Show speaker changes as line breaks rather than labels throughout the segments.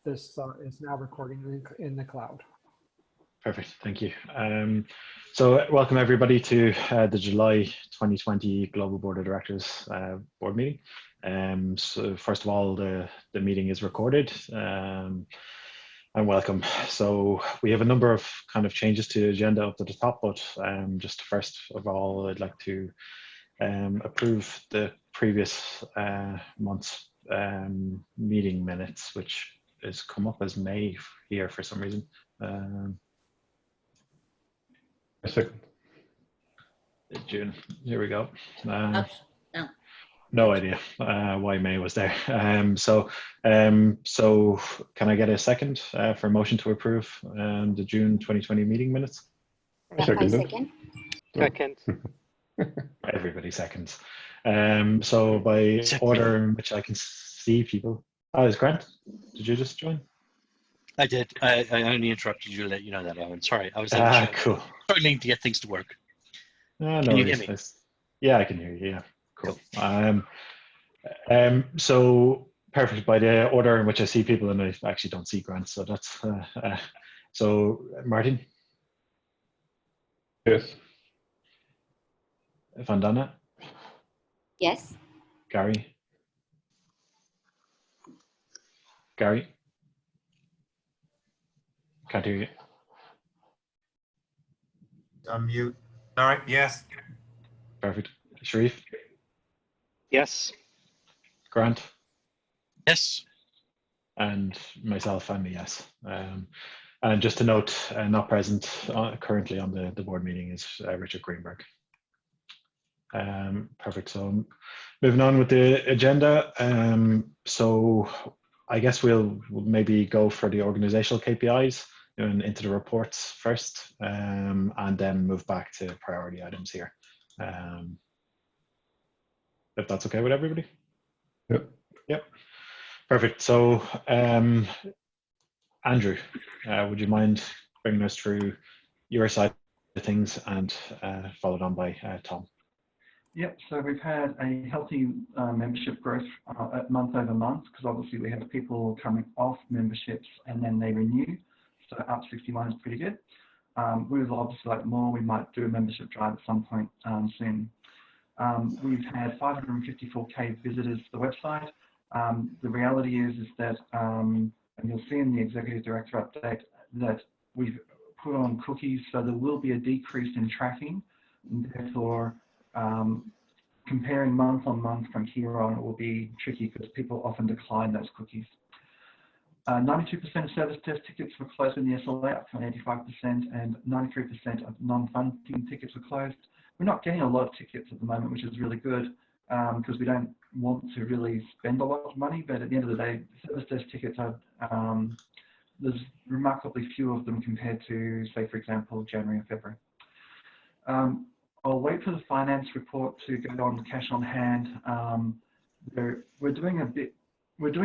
This is now recording in the cloud.
Perfect, thank you. So welcome everybody to the July 2020 Global Board of Directors board meeting. So first of all, the meeting is recorded and welcome. So we have a number of kind of changes to the agenda up to the top, but just first of all, I'd like to approve the previous month's meeting minutes, which has come up as May here for some reason.
A second.
June, here we go.
No.
No idea why May was there. So can I get a second for a motion to approve the June 2020 meeting minutes?
Second.
Second.
Everybody seconds. So by order in which I can see people. Oh, is Grant? Did you just join?
I did. I only interrupted you to let you know that, Owen. Sorry, I was
cool.
struggling to get things to work.
No,
Can you hear me?
Yeah, I can hear you. Yeah, cool. So perfect. By the order in which I see people, and I actually don't see Grant, so that's so Martin.
Yes.
Vandana.
Yes.
Gary. Gary. Can't hear you.
Unmute. All right, yes.
Perfect. Sharif.
Yes.
Grant.
Yes.
And myself, I'm a yes. And just to note, not present currently on the board meeting is Richard Greenberg. Perfect. So moving on with the agenda. So I guess we'll maybe go for the organizational KPIs and into the reports first, and then move back to priority items here. If that's okay with everybody.
Yep.
Yep. Perfect. So Andrew, would you mind bringing us through your side of things and followed on by Tom?
Yep, so we've had a healthy membership growth month over month, because obviously we have people coming off memberships and then they renew. So up 61 is pretty good. We would obviously like more. We might do a membership drive at some point soon. We've had 554K visitors to the website. The reality is that, and you'll see in the executive director update, that we've put on cookies, so there will be a decrease in tracking, and therefore comparing month on month from here on will be tricky because people often decline those cookies. 92% of service desk tickets were closed in the SLA, up from 85%, and 93% of non-funding tickets were closed. We're not getting a lot of tickets at the moment, which is really good because we don't want to really spend a lot of money, but at the end of the day, service desk tickets are, there's remarkably few of them compared to, say, for example, January and February. I'll wait for the finance report to go on cash on hand. We're doing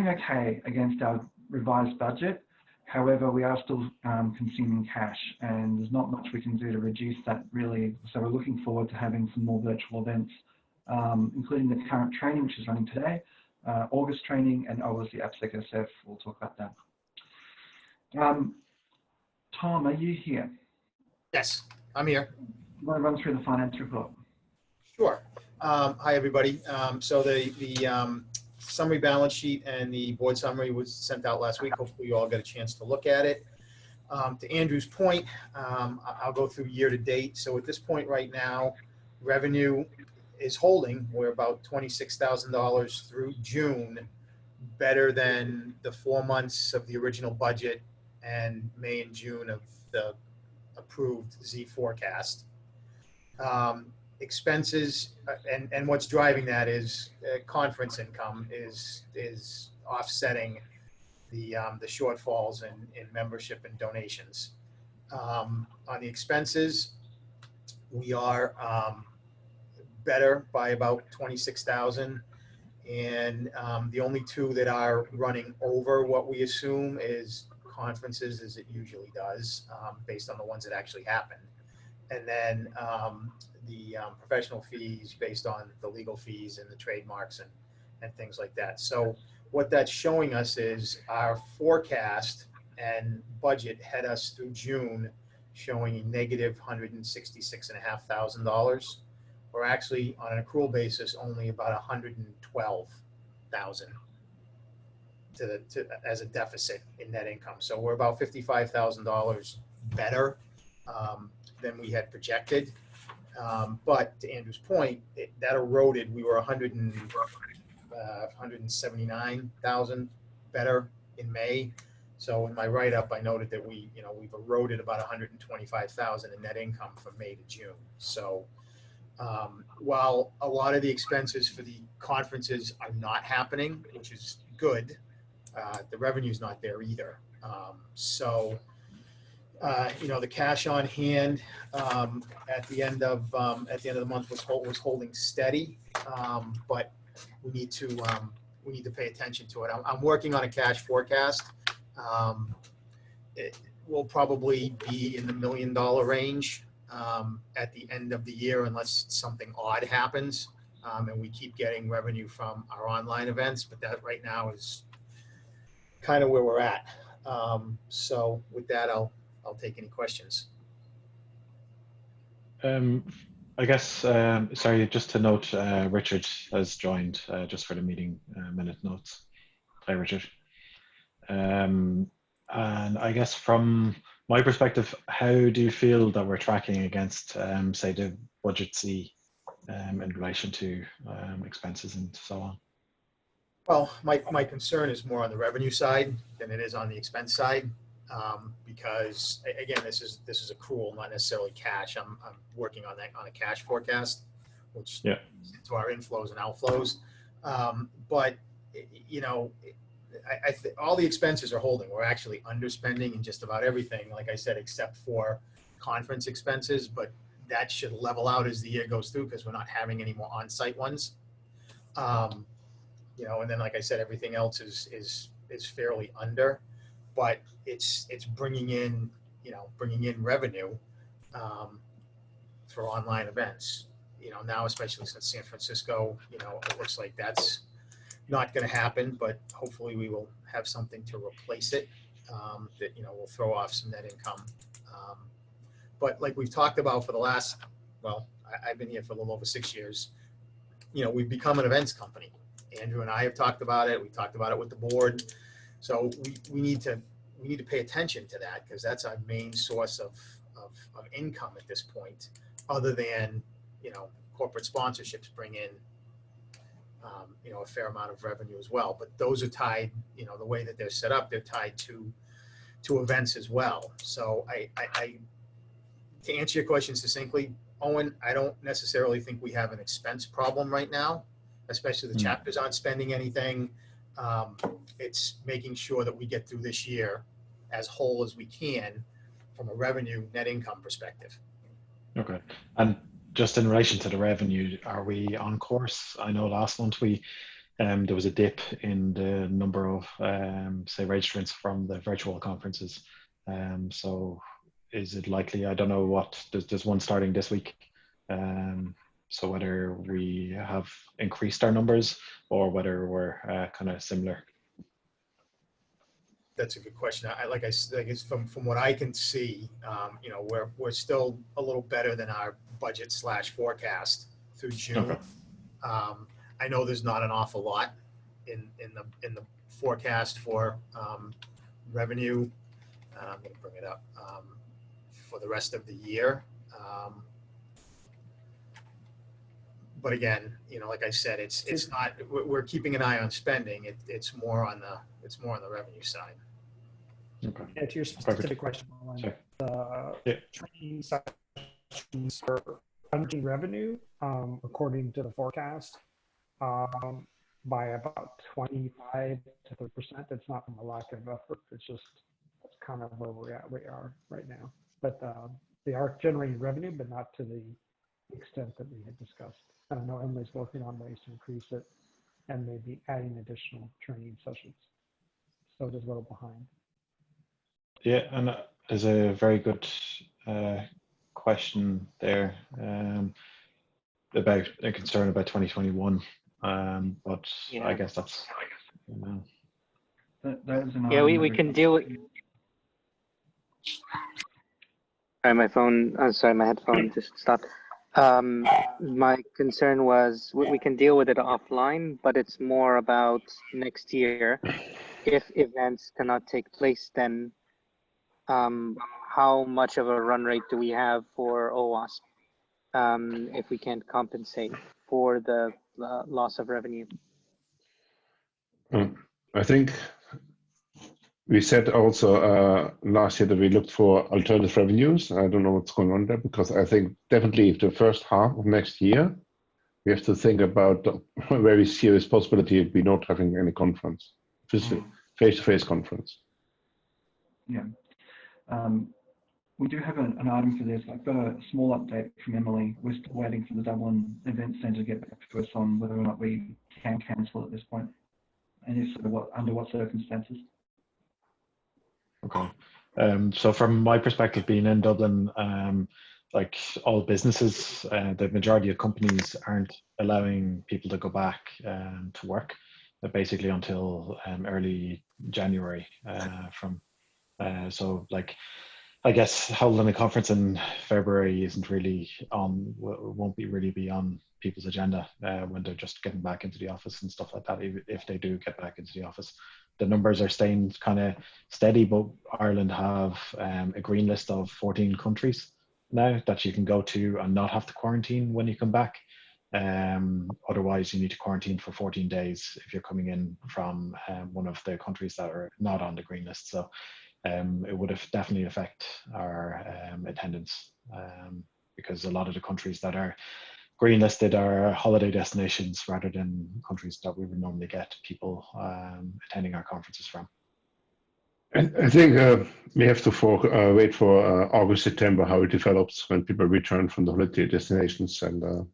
okay against our revised budget. However, we are still consuming cash, and there's not much we can do to reduce that really. So we're looking forward to having some more virtual events, including the current training, which is running today, August training, and obviously AppSec SF. We'll talk about that. Tom, are you here?
Yes, I'm here.
You want to run through the finance report?
Sure. Hi, everybody. So the summary balance sheet and the board summary was sent out last week. Hopefully you all got a chance to look at it. To Andrew's point, I'll go through year to date. So at this point right now, revenue is holding. We're about $26,000 through June, better than the 4 months of the original budget and May and June of the approved Z forecast. Expenses and what's driving that is conference income is offsetting the shortfalls in membership and donations. On the expenses, we are better by about 26,000, and the only two that are running over what we assume is conferences, as it usually does, based on the ones that actually happened. And then the professional fees based on the legal fees and the trademarks and things like that. So what that's showing us is our forecast and budget had us through June showing a negative $166,500. We're actually on an accrual basis only about 112,000 as a deficit in net income. So we're about $55,000 better than we had projected. But to Andrew's point, that eroded. We were 179,000 better in May. So in my write-up, I noted that we've eroded about 125,000 in net income from May to June. So while a lot of the expenses for the conferences are not happening, which is good, the revenue's not there either. The cash on hand at the end of the month was holding steady, but we need to pay attention to it. I'm working on a cash forecast. It will probably be in the $1 million range at the end of the year, unless something odd happens and we keep getting revenue from our online events. But that right now is kind of where we're at. So with that, I'll take any questions.
I guess, sorry, just to note, Richard has joined just for the meeting minute notes. Hi, Richard. And I guess from my perspective, how do you feel that we're tracking against, say, the budget C in relation to expenses and so on?
Well, my concern is more on the revenue side than it is on the expense side, because again, this is accrual, not necessarily cash. I'm working on that on a cash forecast, which is into our inflows and outflows. But I think all the expenses are holding. We're actually underspending in just about everything, like I said, except for conference expenses. But that should level out as the year goes through because we're not having any more on-site ones. And then, like I said, everything else is fairly under, but it's bringing in revenue for online events. Now, especially since San Francisco, it looks like that's not going to happen, but hopefully we will have something to replace it that will throw off some net income. But like we've talked about for the last, I've been here for a little over 6 years. We've become an events company. Andrew and I have talked about it. We talked about it with the board. So we need to pay attention to that, because that's our main source of income at this point, other than corporate sponsorships bring in a fair amount of revenue as well. But those are tied, the way that they're set up, they're tied to events as well. So I to answer your question succinctly, Owen, I don't necessarily think we have an expense problem right now, especially the chapters aren't spending anything. It's making sure that we get through this year as whole as we can from a revenue net income perspective. Okay.
And just in relation to the revenue, are we on course? I know last month there was a dip in the number of say registrants from the virtual conferences. So is it likely? I don't know what there's one starting this week. So whether we have increased our numbers or whether we're kind of similar.
That's a good question. I guess from what I can see, we're still a little better than our budget / forecast through June.
Okay.
I know there's not an awful lot in the forecast for revenue. I'm going to bring it up for the rest of the year. But again, like I said, it's not. We're keeping an eye on spending. It's more on the revenue side.
Okay.
Yeah, to your specific question, the training sessions are under revenue, according to the forecast, by about 25 to 30%. It's not from a lack of effort. It's just that's kind of where we are right now. But they are generating revenue, but not to the extent that we had discussed. I don't know, Emily's working on ways to increase it and maybe adding additional training sessions. So it is a little behind.
Yeah, and there's a very good question there about a concern about 2021, but yeah. I guess that's
That is an
Yeah,
item
we
that
can deal with. Sorry, my phone. Sorry, my headphone just stopped. My concern was we can deal with it offline, but it's more about next year. If events cannot take place, then how much of a run rate do we have for OWASP if we can't compensate for the loss of revenue?
I think we said also last year that we looked for alternative revenues. I don't know what's going on there, because I think definitely the first half of next year, we have to think about the very serious possibility of we not having any conference, face-to-face conference.
Yeah. We do have an item for this. I've got a small update from Emily. We're still waiting for the Dublin Event Centre to get back to us on whether or not we can cancel at this point, and if so, under what circumstances.
Okay. So from my perspective, being in Dublin, like all businesses, the majority of companies aren't allowing people to go back to work, basically until early January. So like, I guess holding a conference in February isn't really won't really be on people's agenda when they're just getting back into the office and stuff like that. If they do get back into the office, the numbers are staying kind of steady, but Ireland have a green list of 14 countries now that you can go to and not have to quarantine when you come back. Otherwise, you need to quarantine for 14 days if you're coming in from one of the countries that are not on the green list. So it would have definitely affect our attendance because a lot of the countries that are green listed are holiday destinations rather than countries that we would normally get people attending our conferences from.
I think we have to wait for August, September, how it develops when people return from the holiday destinations, and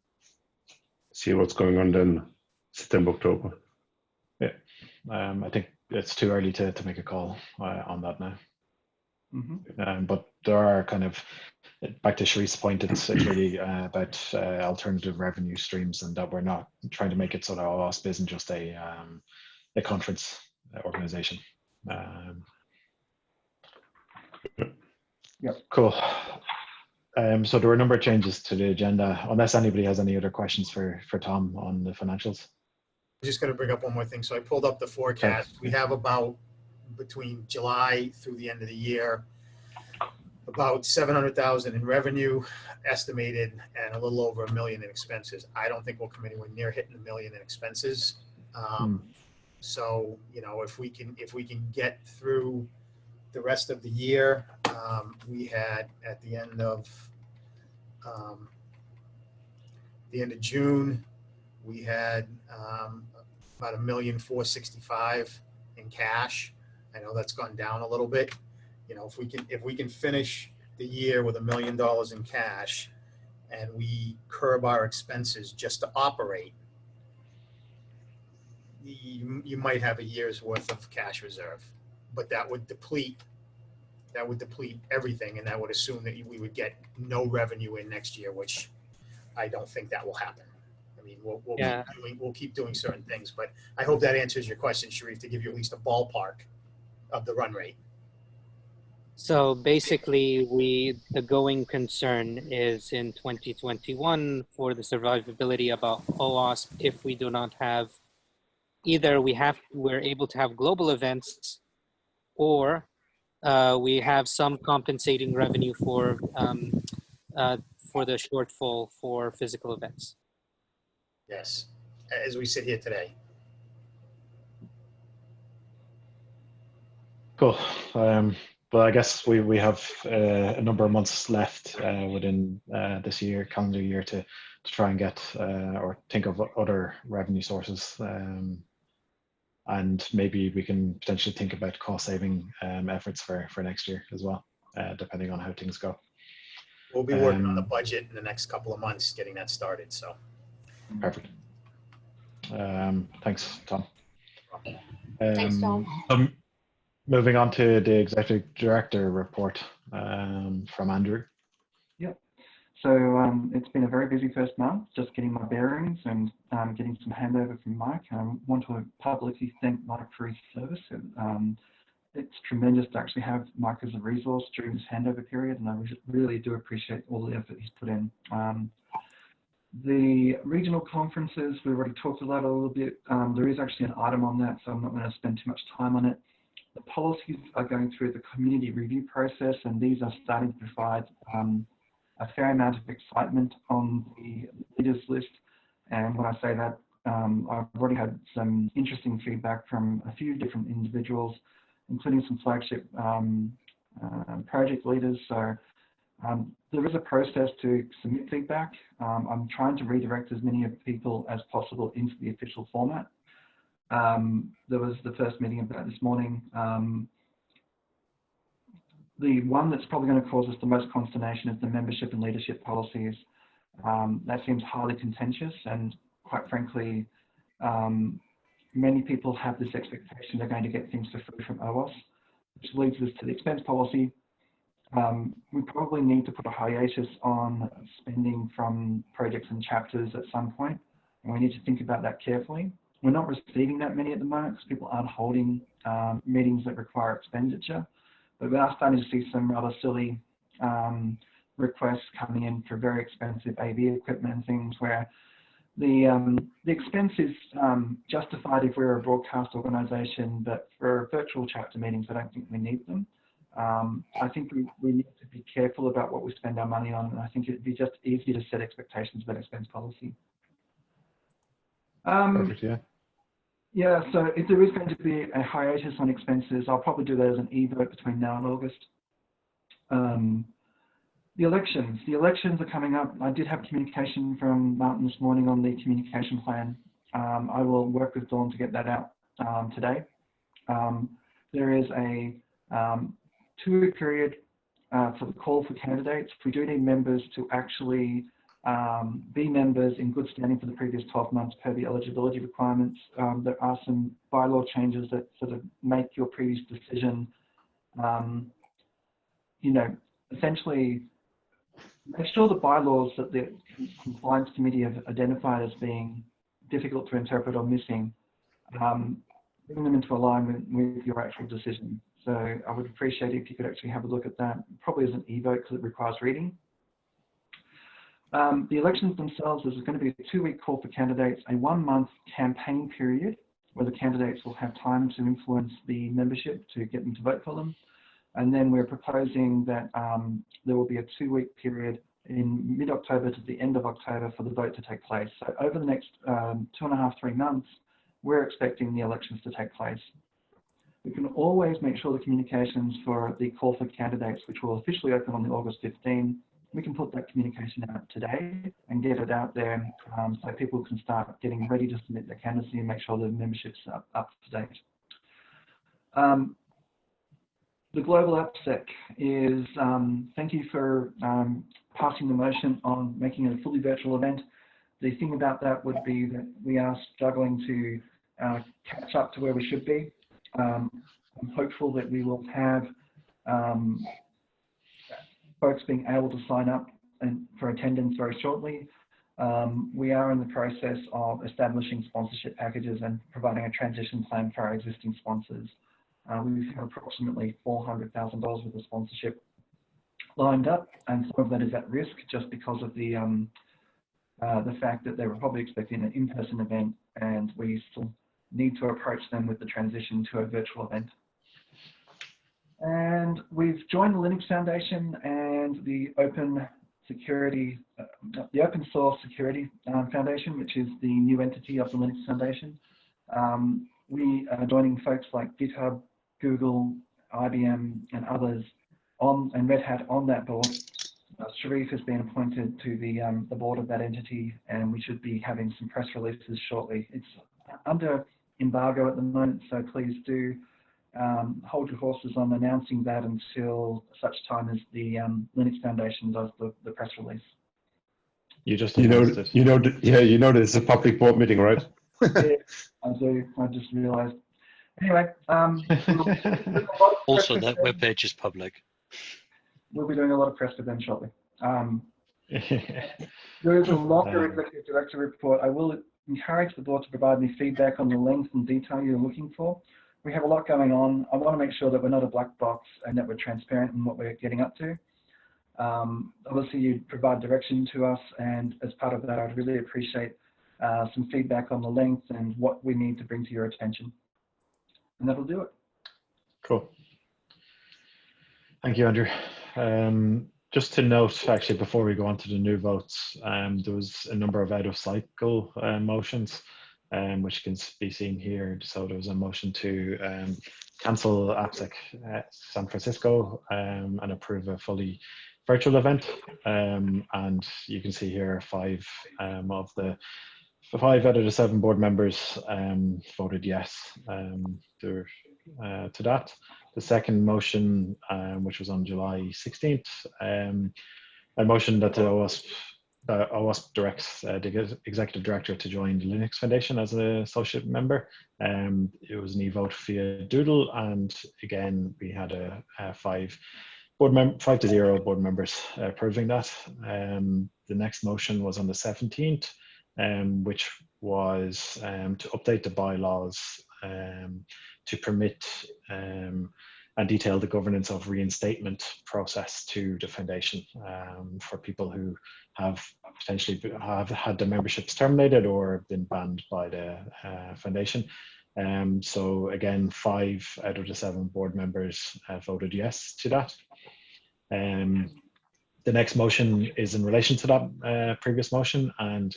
see what's going on then September, October.
Yeah, I think it's too early to make a call on that now.
Mm-hmm.
But there are kind of, back to Sharice's point, it's really about alternative revenue streams, and that we're not trying to make it so that OWASP isn't just a conference organization.
Yep.
Cool. So there were a number of changes to the agenda, unless anybody has any other questions for Tom on the financials.
I'm just going to bring up one more thing. So I pulled up the forecast.
Sure.
We have about, between July through the end of the year, about 700,000 in revenue estimated and a little over $1 million in expenses. I don't think we'll come anywhere near hitting $1 million in expenses. So, you know, if we can get through the rest of the year, we had at the end of June, we had about $1,465,000 in cash. I know that's gone down a little bit. You know, if we can finish the year with $1 million in cash, and we curb our expenses just to operate, you might have a year's worth of cash reserve, but that would deplete everything, and that would assume that we would get no revenue in next year, which I don't think that will happen. I mean, we'll keep doing certain things, but I hope that answers your question, Sharif, to give you at least a ballpark of the run rate.
So basically, the going concern is in 2021 for the survivability about OWASP if we do not have, either we're able to have global events, or we have some compensating revenue for the shortfall for physical events.
Yes, as we sit here today.
Cool. Well, I guess we have a number of months left within this year, calendar year, to try and get or think of other revenue sources. And maybe we can potentially think about cost-saving efforts for next year as well, depending on how things go.
We'll be working on the budget in the next couple of months, getting that started. So
perfect. Thanks, Tom.
Thanks, Tom.
Moving on to the executive director report from Andrew.
Yep. it's been a very busy first month, just getting my bearings and getting some handover from Mike. I want to publicly thank Mike for his service. It's tremendous to actually have Mike as a resource during this handover period, and I really do appreciate all the effort he's put in. The regional conferences, we already talked about a little bit. There is actually an item on that, so I'm not going to spend too much time on it. The policies are going through the community review process, and these are starting to provide a fair amount of excitement on the leaders list. And when I say that, I've already had some interesting feedback from a few different individuals, including some flagship project leaders. So there is a process to submit feedback. I'm trying to redirect as many of the people as possible into the official format. There was the first meeting of that this morning. The one that's probably going to cause us the most consternation is the membership and leadership policies. That seems highly contentious, and quite frankly, many people have this expectation they're going to get things for free from OWASP, which leads us to the expense policy. We probably need to put a hiatus on spending from projects and chapters at some point, and we need to think about that carefully. We're not receiving that many at the moment because people aren't holding meetings that require expenditure, but we are starting to see some rather silly requests coming in for very expensive AV equipment and things where the expense is justified if we're a broadcast organisation, but for virtual chapter meetings, I don't think we need them. I think we need to be careful about what we spend our money on, and I think it'd be just easier to set expectations about expense policy.
Perfect, yeah.
Yeah, so if there is going to be a hiatus on expenses, I'll probably do that as an e-vote between now and August. The elections are coming up. I did have communication from Martin this morning on the communication plan. I will work with Dawn to get that out today. There is a 2-week period for the call for candidates. We do need members to actually be members in good standing for the previous 12 months per the eligibility requirements. There are some bylaw changes that sort of make your previous decision, essentially make sure the bylaws that the compliance committee have identified as being difficult to interpret or missing, bring them into alignment with your actual decision. So I would appreciate it if you could actually have a look at that, probably as an e-vote because it requires reading. The elections themselves, there's going to be a 2-week call for candidates, a 1-month campaign period where the candidates will have time to influence the membership to get them to vote for them. And then we're proposing that there will be a 2-week period in mid-October to the end of October for the vote to take place. So over the next 2.5, 3 months, we're expecting the elections to take place. We can always make sure the communications for the call for candidates, which will officially open on the August 15, we can put that communication out today and get it out there so people can start getting ready to submit their candidacy and make sure the membership's up to date. The Global AppSec is, thank you for passing the motion on making it a fully virtual event. The thing about that would be that we are struggling to catch up to where we should be. I'm hopeful that we will have folks being able to sign up and for attendance very shortly. We are in the process of establishing sponsorship packages and providing a transition plan for our existing sponsors. We've had approximately $400,000 worth of sponsorship lined up, and some of that is at risk just because of the fact that they were probably expecting an in-person event, and we still need to approach them with the transition to a virtual event. And we've joined the Linux Foundation and the Open Source Security Foundation, which is the new entity of the Linux Foundation. We are joining folks like GitHub, Google, IBM, and others and Red Hat on that board. Sharif has been appointed to the board of that entity, and we should be having some press releases shortly. It's under embargo at the moment, so please do hold your horses on announcing that until such time as the Linux Foundation does the press release.
You just announced it.
There's a public board meeting, right?
Yeah, I do. I just realised. Anyway,
also that webpage is public.
We'll be doing a lot of press with them shortly. There is a longer executive director report. I will encourage the board to provide me feedback on the length and detail you're looking for. We have a lot going on. I want to make sure that we're not a black box and that we're transparent in what we're getting up to. Obviously, you provide direction to us, and as part of that, I'd really appreciate some feedback on the length and what we need to bring to your attention. And that'll do it.
Cool. Thank you, Andrew. Just to note, actually, before we go on to the new votes, there was a number of out-of-cycle motions, which can be seen here. So there was a motion to cancel AppSec San Francisco and approve a fully virtual event. And you can see here 5 of the 5 out of the 7 board members voted yes to that. The second motion, which was on July 16th, I motioned that the OWASP directs the executive director to join the Linux Foundation as an associate member. It was an e-vote via Doodle, and again we had a 5 to 0 board members approving that. The next motion was on the 17th, which was to update the bylaws to permit and detail the governance of reinstatement process to the foundation for people who have potentially had their memberships terminated or been banned by the foundation. So again, 5 out of the 7 board members voted yes to that. The next motion is in relation to that previous motion, and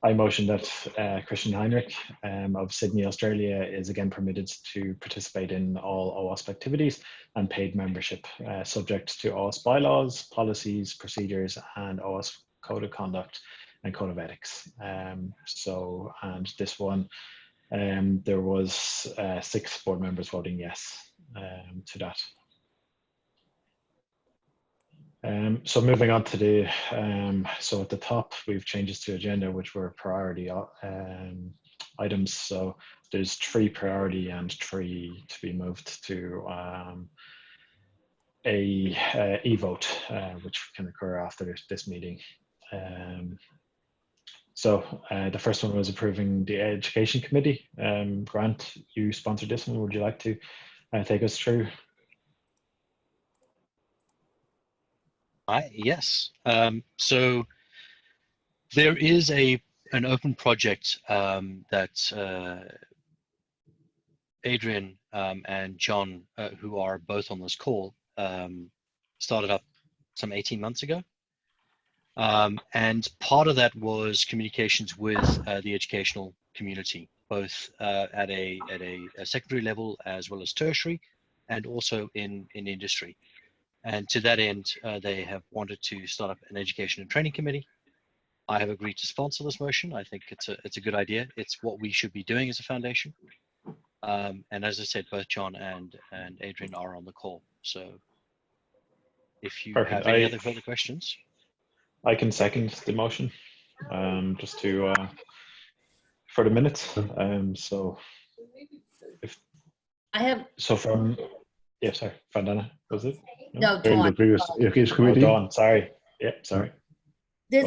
I motion that Christian Heinrich of Sydney, Australia is again permitted to participate in all OWASP activities and paid membership, subject to OWASP bylaws, policies, procedures, and OWASP code of conduct and code of ethics. And this one, there was 6 board members voting yes to that. So moving on to the, so at the top, we've changes to agenda, which were priority items. So there's 3 priority and 3 to be moved to a e-vote, which can occur after this meeting. So the first one was approving the Education Committee. Grant, you sponsored this one. Would you like to take us through?
Yes. So there is an open project that Adrian and John, who are both on this call, started up some 18 months ago. And part of that was communications with the educational community, both at a secondary level as well as tertiary, and also in industry. And to that end, they have wanted to start up an education and training committee. I have agreed to sponsor this motion. I think it's a good idea. It's what we should be doing as a foundation. And as I said, both John and Adrian are on the call. So if you have any other further questions.
I can second the motion, just to for the minutes. So if
I have.
So from, yeah, sorry, Vandana, was it?
No,
In the previous committee.
Dawn, sorry. Yeah, sorry.
There's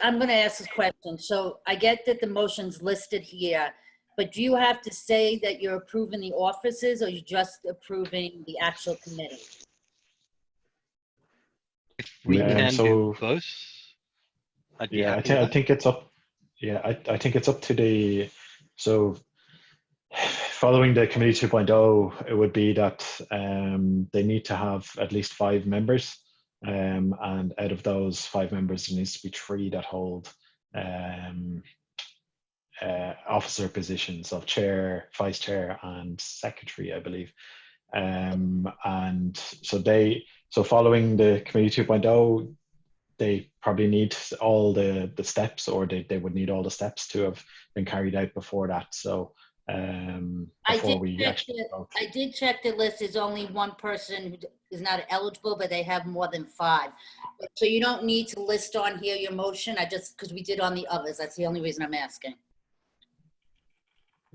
I'm going to ask this question. So I get that the motion's listed here, but do you have to say that you're approving the offices, or you're just approving the actual committee?
If we can do both, I'd be happy with
I think it's up. Yeah, I think it's up to the. So following the committee 2.0, it would be that they need to have at least 5 members, and out of those 5 members, there needs to be 3 that hold officer positions of chair, vice chair, and secretary, I believe. And so following the committee 2.0, they probably need all the steps, or they would need all the steps to have been carried out before that. So
I did check the list. There's only 1 person who is not eligible, but they have more than 5. So you don't need to list on here your motion. Because we did on the others. That's the only reason I'm asking.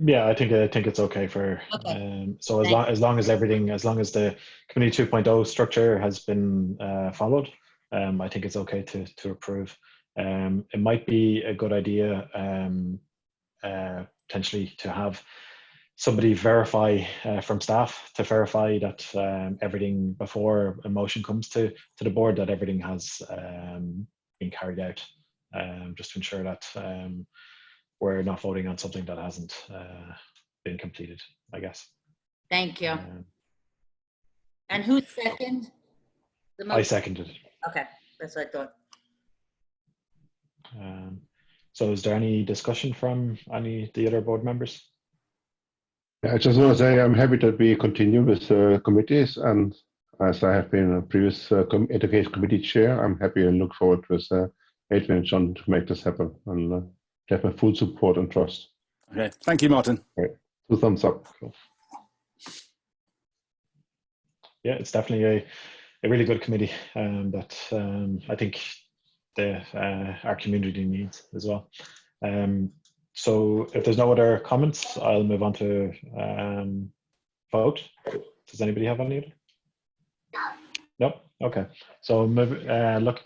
Yeah, I think it's okay for. Okay. So as long as the committee 2.0 structure has been followed, I think it's okay to approve. It might be a good idea potentially to have somebody verify from staff to verify that everything before a motion comes to the board, that everything has been carried out, just to ensure that we're not voting on something that hasn't been completed, I guess.
Thank you. And who seconded the motion?
I seconded it.
Okay, that's what I thought.
So is there any discussion from any of the other board members?
I just want to say I'm happy that we continue with committees, and as I have been a previous education committee chair, I'm happy and look forward with Adrian and John to make this happen, and to have my full support and trust.
Okay, thank you, Martin.
Right. 2 thumbs up.
Yeah, it's definitely a really good committee that I think our community needs as well. So if there's no other comments, I'll move on to vote. Does anybody have any other? Nope. Okay. So look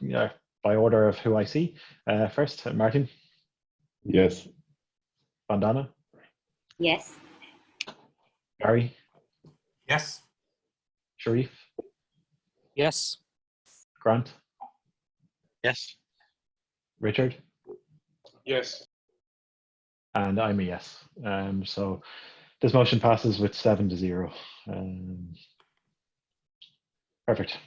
by order of who I see. First, Martin.
Yes.
Vandana.
Yes.
Gary.
Yes.
Sharif.
Yes.
Grant.
Yes.
Richard.
Yes.
And I'm a yes. So this motion passes with 7-0. Perfect.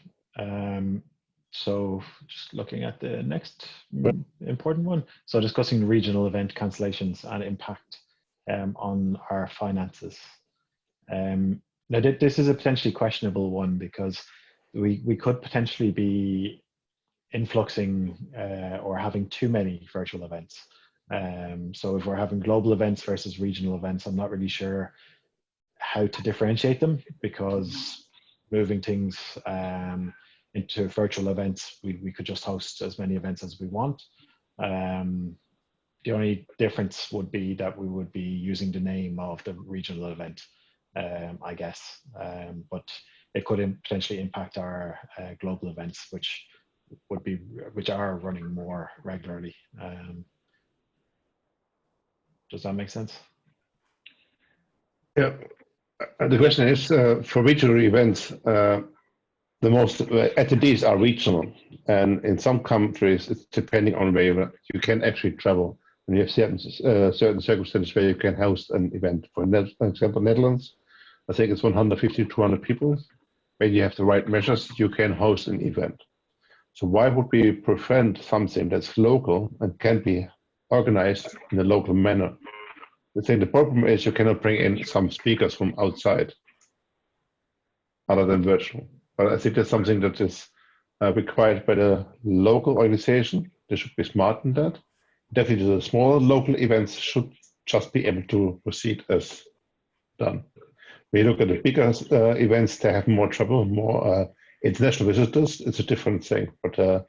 So just looking at the next important one. So discussing regional event cancellations and impact on our finances. Now this is a potentially questionable one because we could potentially be influxing or having too many virtual events. So if we're having global events versus regional events, I'm not really sure how to differentiate them, because moving things into virtual events, we could just host as many events as we want. The only difference would be that we would be using the name of the regional event, I guess, but it could potentially impact our global events, which are running more regularly. Does that make sense?
Yeah. The question is, for regional events, the most attendees are regional, and in some countries, it's depending on where you can actually travel. And you have certain circumstances where you can host an event. For example, Netherlands, I think it's 150 to 200 people. When you have the right measures, you can host an event. So why would we prevent something that's local and can be organized in a local manner? I think the problem is you cannot bring in some speakers from outside other than virtual. But I think that's something that is required by the local organization. They should be smart in that. Definitely the smaller local events should just be able to proceed as done. When you look at the bigger events, they have more trouble, more international visitors. It's a different thing. But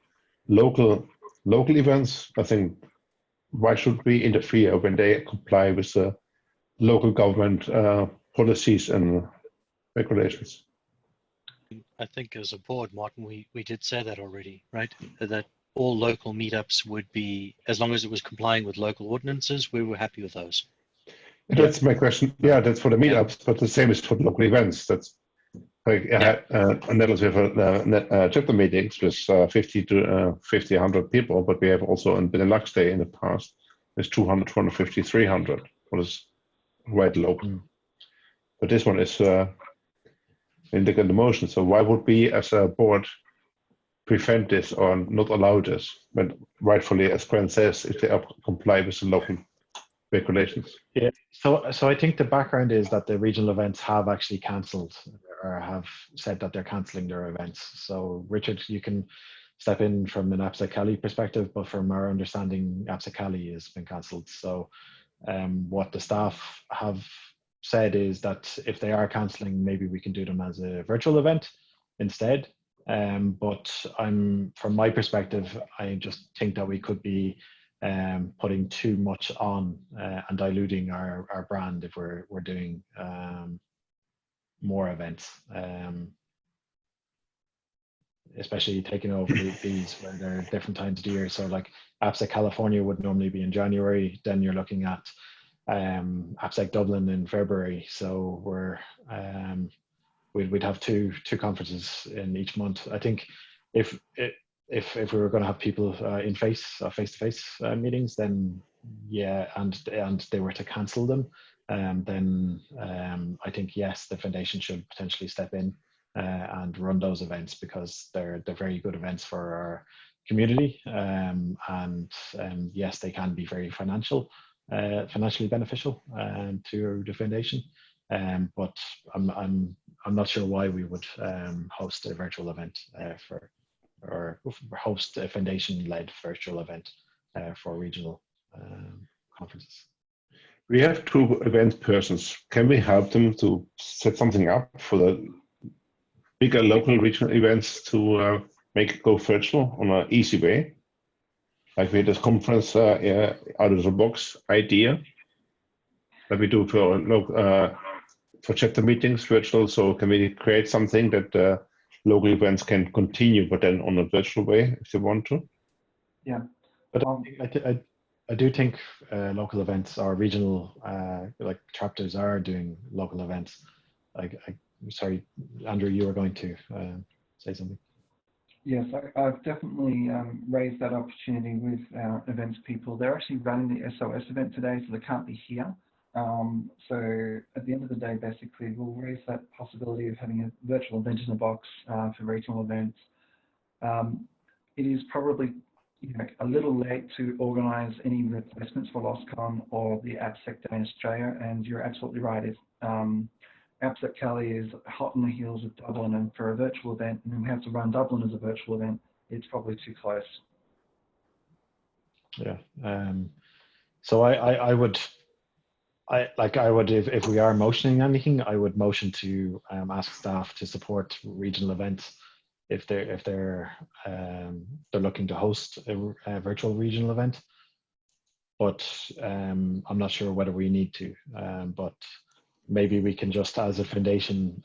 local events, I think, why should we interfere when they comply with the local government policies and regulations?
I think as a board, Martin, we did say that already, right? That all local meetups would be, as long as it was complying with local ordinances, we were happy with those.
That's my question. Yeah, that's for the meetups, but the same is for the local events. That's like Netherlands, we have chapter meetings with 50 to 100 people, but we have also in Benelux Day in the past, there's 200, 250, 300, what is quite local. But this one is in the motion. So why would we as a board prevent this or not allow this when rightfully, as Grant says, if they comply with the local regulations?
Yeah, so I think the background is that the regional events have actually cancelled or have said that they're cancelling their events. So Richard, you can step in from an APSA Cali perspective, but from our understanding, APSA Cali has been cancelled. So what the staff have said is that if they are cancelling, maybe we can do them as a virtual event instead. But from my perspective, I just think that we could be putting too much on and diluting our brand if we're doing especially taking over these where they're different times of the year. So like AppSec California would normally be in January, then you're looking at AppSec Dublin in February. So we'd have two conferences in each month. I think if we were going to have people in face-to-face meetings, then yeah, and they were to cancel them, then I think yes, the foundation should potentially step in and run those events, because they're very good events for our community, and yes, they can be very financially beneficial to the foundation. But I'm not sure why we would host a virtual event or host a foundation-led virtual event for regional conferences.
We have 2 event persons. Can we help them to set something up for the bigger local regional events to make it go virtual on an easy way? Like we had this conference out of the box idea that we do for chapter meetings virtual. So can we create something that local events can continue, but then on a virtual way if they want to?
Yeah.
But I do think local events or regional like chapters are doing local events. Sorry, Andrew, you were going to say something.
Yes, I've definitely raised that opportunity with our events people. They're actually running the SOS event today, so they can't be here. So at the end of the day, basically, we'll raise that possibility of having a virtual event in a box for regional events. It is probably a little late to organise any replacements for LostCon or the AppSec Day in Australia, and you're absolutely right. AppSec Cali is hot on the heels of Dublin, and for a virtual event, and we have to run Dublin as a virtual event, it's probably too close.
Yeah. So I would, if we are motioning anything, I would motion to ask staff to support regional events if they're looking to host a virtual regional event. But I'm not sure whether we need to. But maybe we can just, as a foundation,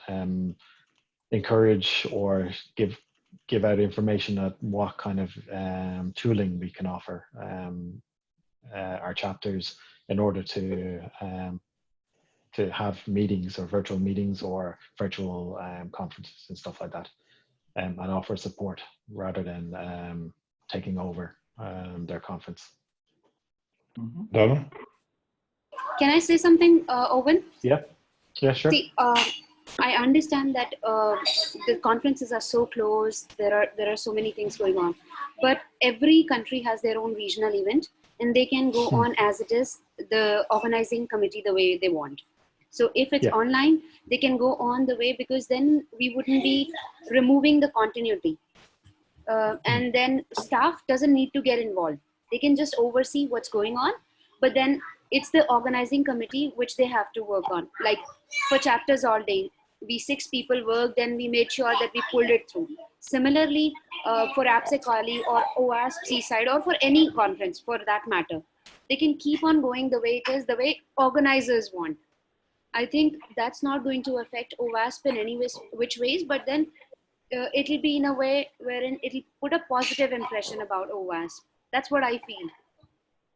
encourage or give out information at what kind of tooling we can offer our chapters in order to have meetings or virtual meetings or virtual conferences and stuff like that, and offer support rather than taking over their conference.
Donna?
Can I say something, Owen?
Yeah, sure.
See, I understand that the conferences are so close. There are so many things going on, but every country has their own regional event, and they can go on as it is, the organizing committee, the way they want. So if it's online, they can go on the way, because then we wouldn't be removing the continuity. And then staff doesn't need to get involved. They can just oversee what's going on, but then it's the organizing committee which they have to work on. Like for chapters all day, we 6 people worked, then we made sure that we pulled it through. Similarly, for AppSec Cali or OWASP Seaside, or for any conference for that matter, they can keep on going the way it is, the way organizers want. I think that's not going to affect OWASP in any which ways, but then it'll be in a way wherein it'll put a positive impression about OWASP. That's what I feel.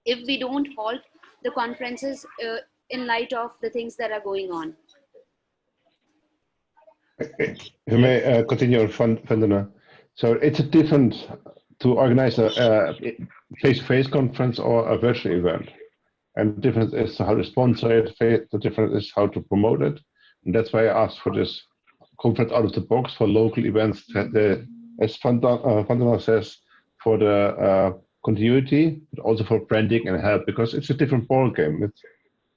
If we don't halt the conferences in light of the things that are going on.
If I may continue, Vandana. So it's different to organize a face-to-face conference or a virtual event. And the difference is how to sponsor it, the difference is how to promote it. And that's why I asked for this conference out of the box for local events, as Vandana says, for the continuity, but also for branding and help, because it's a different ball game. It's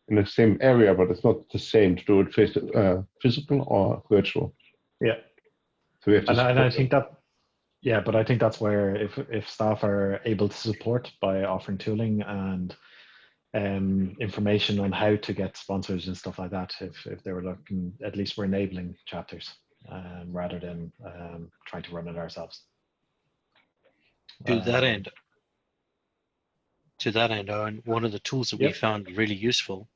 in the same area, but it's not the same to do it physical or virtual.
Yeah.
So we have to
and I think that, yeah, but I think that's where if staff are able to support by offering tooling and information on how to get sponsors and stuff like that, if they were looking, at least we're enabling chapters rather than trying to run it ourselves.
To that end, Owen, one of the tools that we found really useful,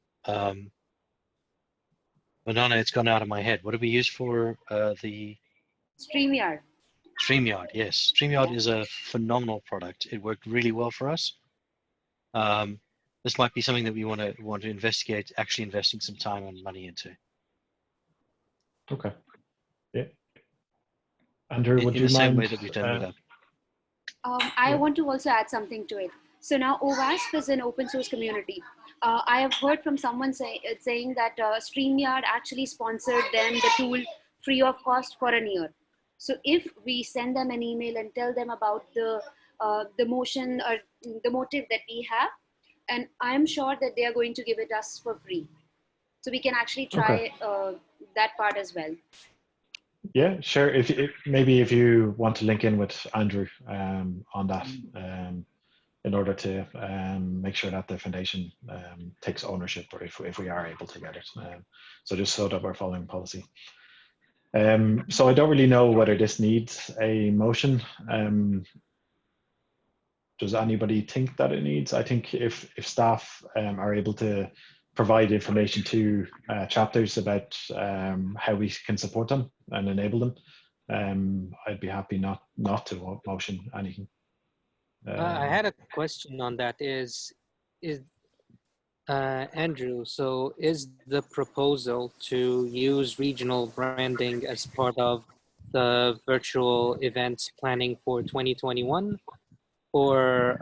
Madonna, it's gone out of my head. What do we use for the...
StreamYard.
StreamYard, yes. StreamYard is a phenomenal product. It worked really well for us. This might be something that we want to investigate, actually investing some time and money into.
Okay. Yeah. Andrew, would
in
you
the same
mind?
way that we've done with that.
I want to also add something to it. So now OWASP is an open source community. I have heard from someone saying that StreamYard actually sponsored them the tool free of cost for a year. So if we send them an email and tell them about the motion or the motive that we have, and I'm sure that they are going to give it us for free. So we can actually try that part as well.
Yeah, sure. If maybe if you want to link in with Andrew on that, in order to make sure that the foundation takes ownership, or if we are able to get it. So just so that we're following policy. So I don't really know whether this needs a motion. Does anybody think that it needs? I think if staff are able to provide information to chapters about how we can support them and enable them, I'd be happy not to motion anything.
I had a question on that. Is Andrew, so is the proposal to use regional branding as part of the virtual events planning for 2021? Or,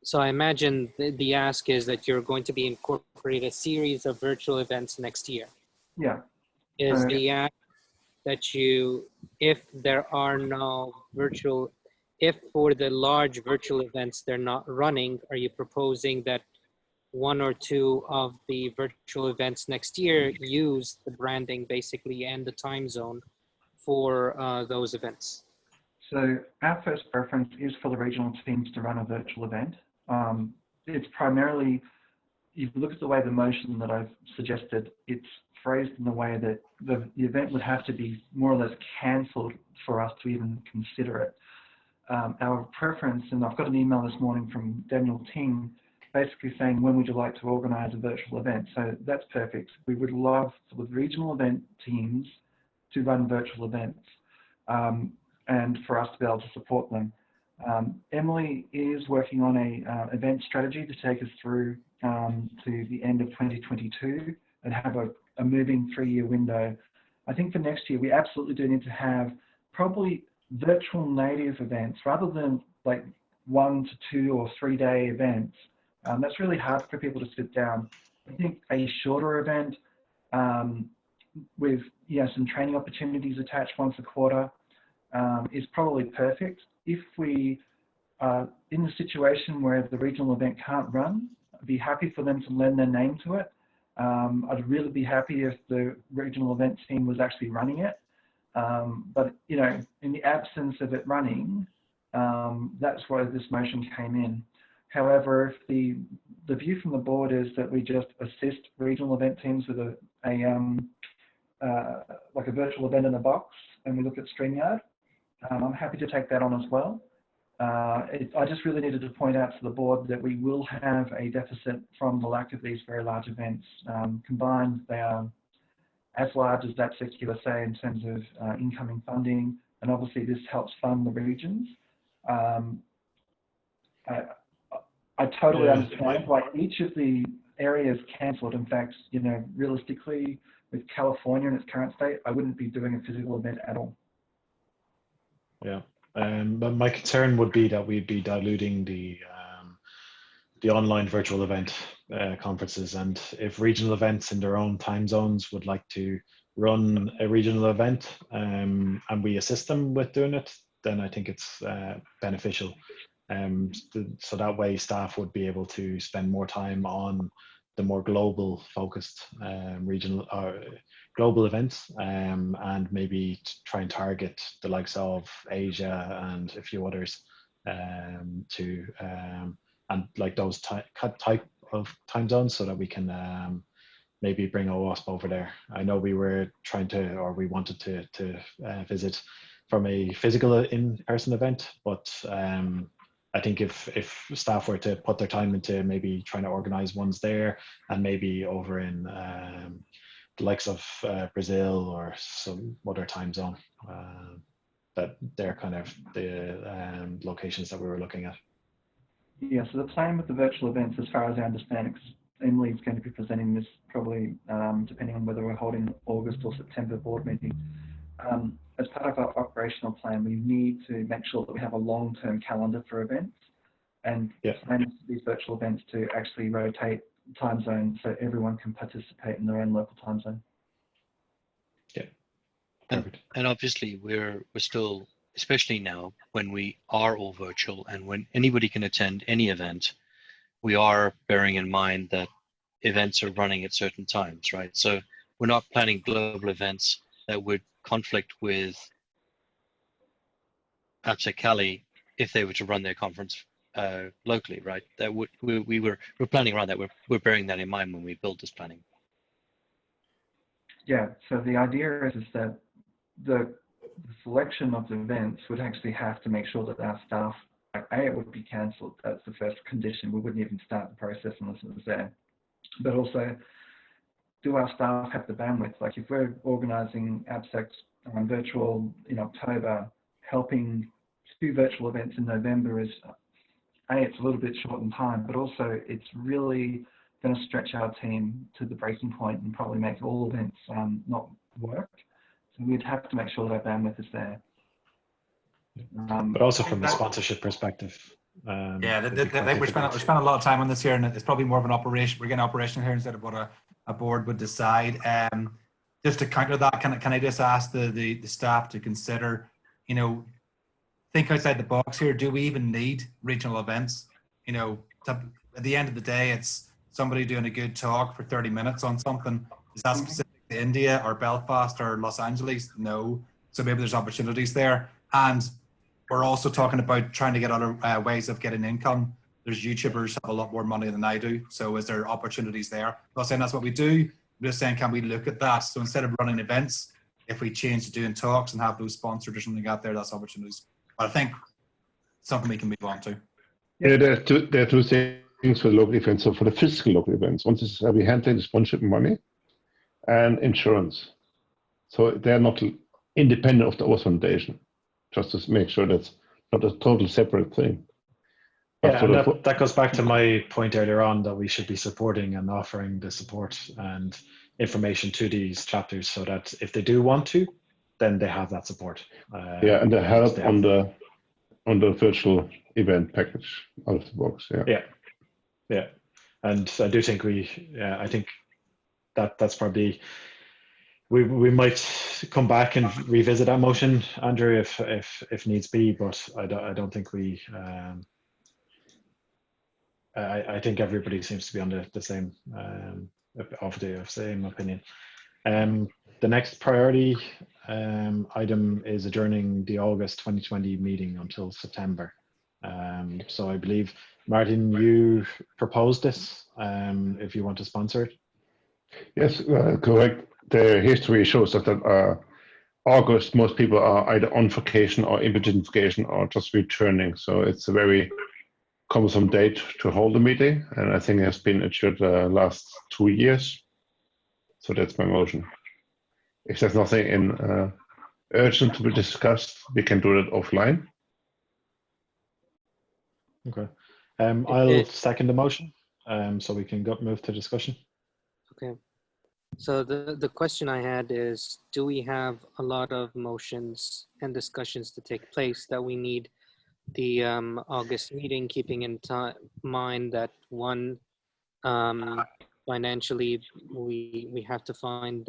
so I imagine the ask is that you're going to be incorporate a series of virtual events next year.
Yeah.
Is the ask that you, if there are no virtual, if for the large virtual events they're not running, are you proposing that one or two of the virtual events next year use the branding basically and the time zone for those events?
So our first preference is for the regional teams to run a virtual event. It's primarily, if you look at the way the motion that I've suggested, it's phrased in the way that the event would have to be more or less cancelled for us to even consider it. Our preference, and I've got an email this morning from Daniel Ting, basically saying, when would you like to organise a virtual event? So that's perfect. We would love for the regional event teams to run virtual events and for us to be able to support them. Emily is working on a event strategy to take us through to the end of 2022 and have a moving 3-year window. I think for next year, we absolutely do need to have probably virtual native events rather than like 1 to 2 or 3 day events. That's really hard for people to sit down. I think a shorter event with some training opportunities attached once a quarter is probably perfect. If we are in a situation where the regional event can't run, I'd be happy for them to lend their name to it. I'd really be happy if the regional event team was actually running it. But in the absence of it running, that's why this motion came in. However, if the view from the board is that we just assist regional event teams with like a virtual event in a box, and we look at StreamYard, I'm happy to take that on as well. I just really needed to point out to the board that we will have a deficit from the lack of these very large events. Combined, they are as large as that CQSA in terms of incoming funding, and obviously this helps fund the regions. I totally understand why each of the areas cancelled. In fact, realistically, with California in its current state, I wouldn't be doing a physical event at all.
Yeah, but my concern would be that we'd be diluting the online virtual event conferences, and if regional events in their own time zones would like to run a regional event and we assist them with doing it, then I think it's beneficial. So that way staff would be able to spend more time on the more global focused regional or global events, and maybe try and target the likes of Asia and a few others and like those type of time zones, so that we can maybe bring OWASP over there. I know we were trying to, or we wanted to visit from a physical in-person event, but I think if staff were to put their time into maybe trying to organize ones there, and maybe over in the likes of Brazil or some other time zone, they're kind of the locations that we were looking at.
Yeah, so the plan with the virtual events, as far as I understand it, because Emily's going to be presenting this probably depending on whether we're holding August or September board meeting. As part of our operational plan, we need to make sure that we have a long-term calendar for events and plan these virtual events to actually rotate time zones so everyone can participate in their own local time zone.
Yeah.
And obviously we're still, especially now when we are all virtual and when anybody can attend any event, we are bearing in mind that events are running at certain times, right? So we're not planning global events that would conflict with AppSec Cali if they were to run their conference locally, right? That would we're planning around that. We're bearing that in mind when we build this planning.
Yeah. So the idea is that the selection of the events would actually have to make sure that our staff, like it would be cancelled. That's the first condition. We wouldn't even start the process unless it was there. But also, do our staff have the bandwidth? Like if we're organising AppSec virtual in October, helping 2 virtual events in November is, it's a little bit short in time, but also it's really going to stretch our team to the breaking point and probably make all events not work. So we'd have to make sure that our bandwidth is there.
But also from a sponsorship perspective.
Yeah, we're spending a lot of time on this here, and it's probably more of an operation. We're getting operational here instead of what a board would decide. Just to counter that, can I just ask the staff to consider, think outside the box here. Do we even need regional events? At the end of the day, it's somebody doing a good talk for 30 minutes on something. Is that specific to India or Belfast or Los Angeles? No. So maybe there's opportunities there. And we're also talking about trying to get other ways of getting income. There's YouTubers have a lot more money than I do. So is there opportunities there? I'm not saying that's what we do. I'm just saying, can we look at that? So instead of running events, if we change to doing talks and have those sponsored or something out there, that's opportunities. But I think something we can move on to.
Yeah, there are two things for the local events. So for the physical local events, one is we handle the sponsorship money and insurance. So they're not independent of the OWASP Foundation, just to make sure that's not a total separate thing.
Yeah, and that goes back to my point earlier on that we should be supporting and offering the support and information to these chapters so that if they do want to, then they have that support.
Yeah, and the help on the virtual event package out of the box.
Yeah, and I do think I think that's probably we might come back and revisit that motion, Andrew, if needs be. But I don't think we. I think everybody seems to be on the same same opinion. The next priority item is adjourning the August 2020 meeting until September. So I believe, Martin, you proposed this, if you want to sponsor it.
Yes, correct. The history shows us that August, most people are either on vacation or in between vacation or just returning. So it's a very cumbersome date to hold a meeting, and I think it has been adjourned the last 2 years. So that's my motion. If there's nothing in urgent to be discussed, we can do it offline.
Okay. I'll second the motion, so we can move to discussion.
Okay. So the question I had is, do we have a lot of motions and discussions to take place that we need the August meeting, keeping in mind that one, financially, we have to find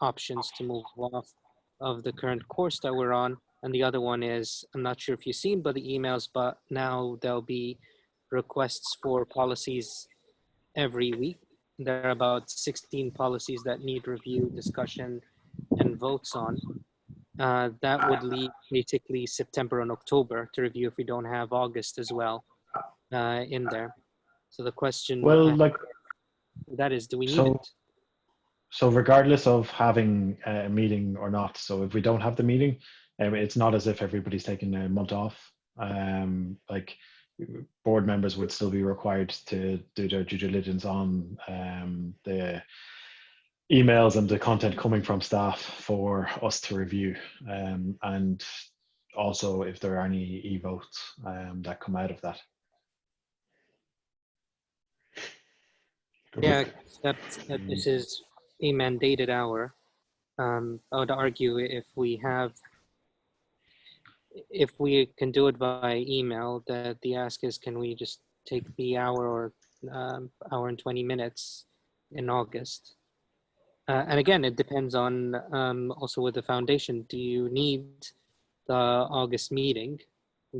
options to move off of the current course that we're on. And the other one is, I'm not sure if you've seen by the emails, but now there'll be requests for policies every week. There are about 16 policies that need review, discussion, and votes on. That would leave basically September and October to review if we don't have August as well in there. So the question that is, do we need it?
So regardless of having a meeting or not, so if we don't have the meeting, it's not as if everybody's taking a month off. Like board members would still be required to do their due diligence on the emails and the content coming from staff for us to review, and also if there are any e-votes that come out of that.
Yeah, except that this is a mandated hour. I would argue if we can do it via email, that the ask is, can we just take the hour or hour and 20 minutes in August? And again, it depends on also with the foundation. Do you need the August meeting,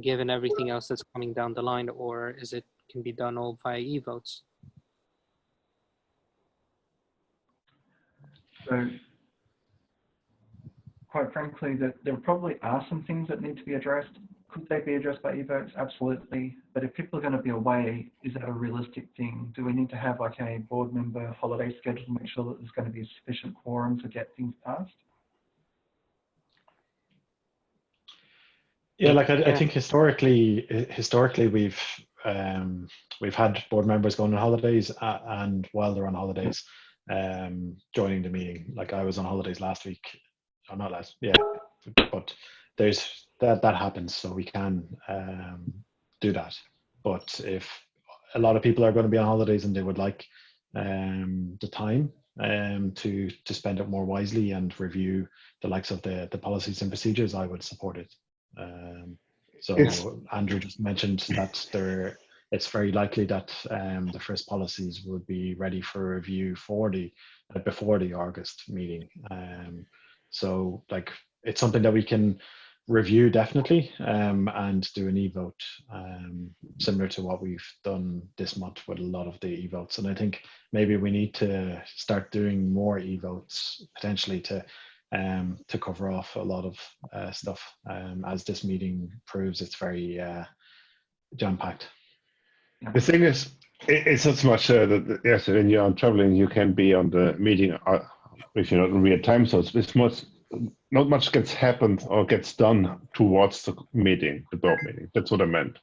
given everything else that's coming down the line, or is it can be done all via e-votes?
So, quite frankly, that there probably are some things that need to be addressed. Could they be addressed by e-votes? Absolutely. But if people are going to be away, is that a realistic thing? Do we need to have like a board member holiday schedule to make sure that there's going to be a sufficient quorum to get things passed?
Yeah, like I think historically we've had board members going on holidays and while they're on holidays, joining the meeting. Like I was on holidays last week, or not last, yeah, but there's that happens, so we can do that. But if a lot of people are going to be on holidays and they would like the time to spend it more wisely and review the likes of the policies and procedures, I would support it. So Andrew just mentioned that it's very likely that the first policies would be ready for review for before the August meeting. So like it's something that we can review definitely, and do an e-vote, similar to what we've done this month with a lot of the e-votes. And I think maybe we need to start doing more e-votes potentially to cover off a lot of stuff, as this meeting proves. It's very jam-packed.
The thing is, it's not so much that, yes, when you're traveling, you can be on the meeting if you're not in real time. So it's not much gets happened or gets done towards the meeting, the board meeting. That's what I meant.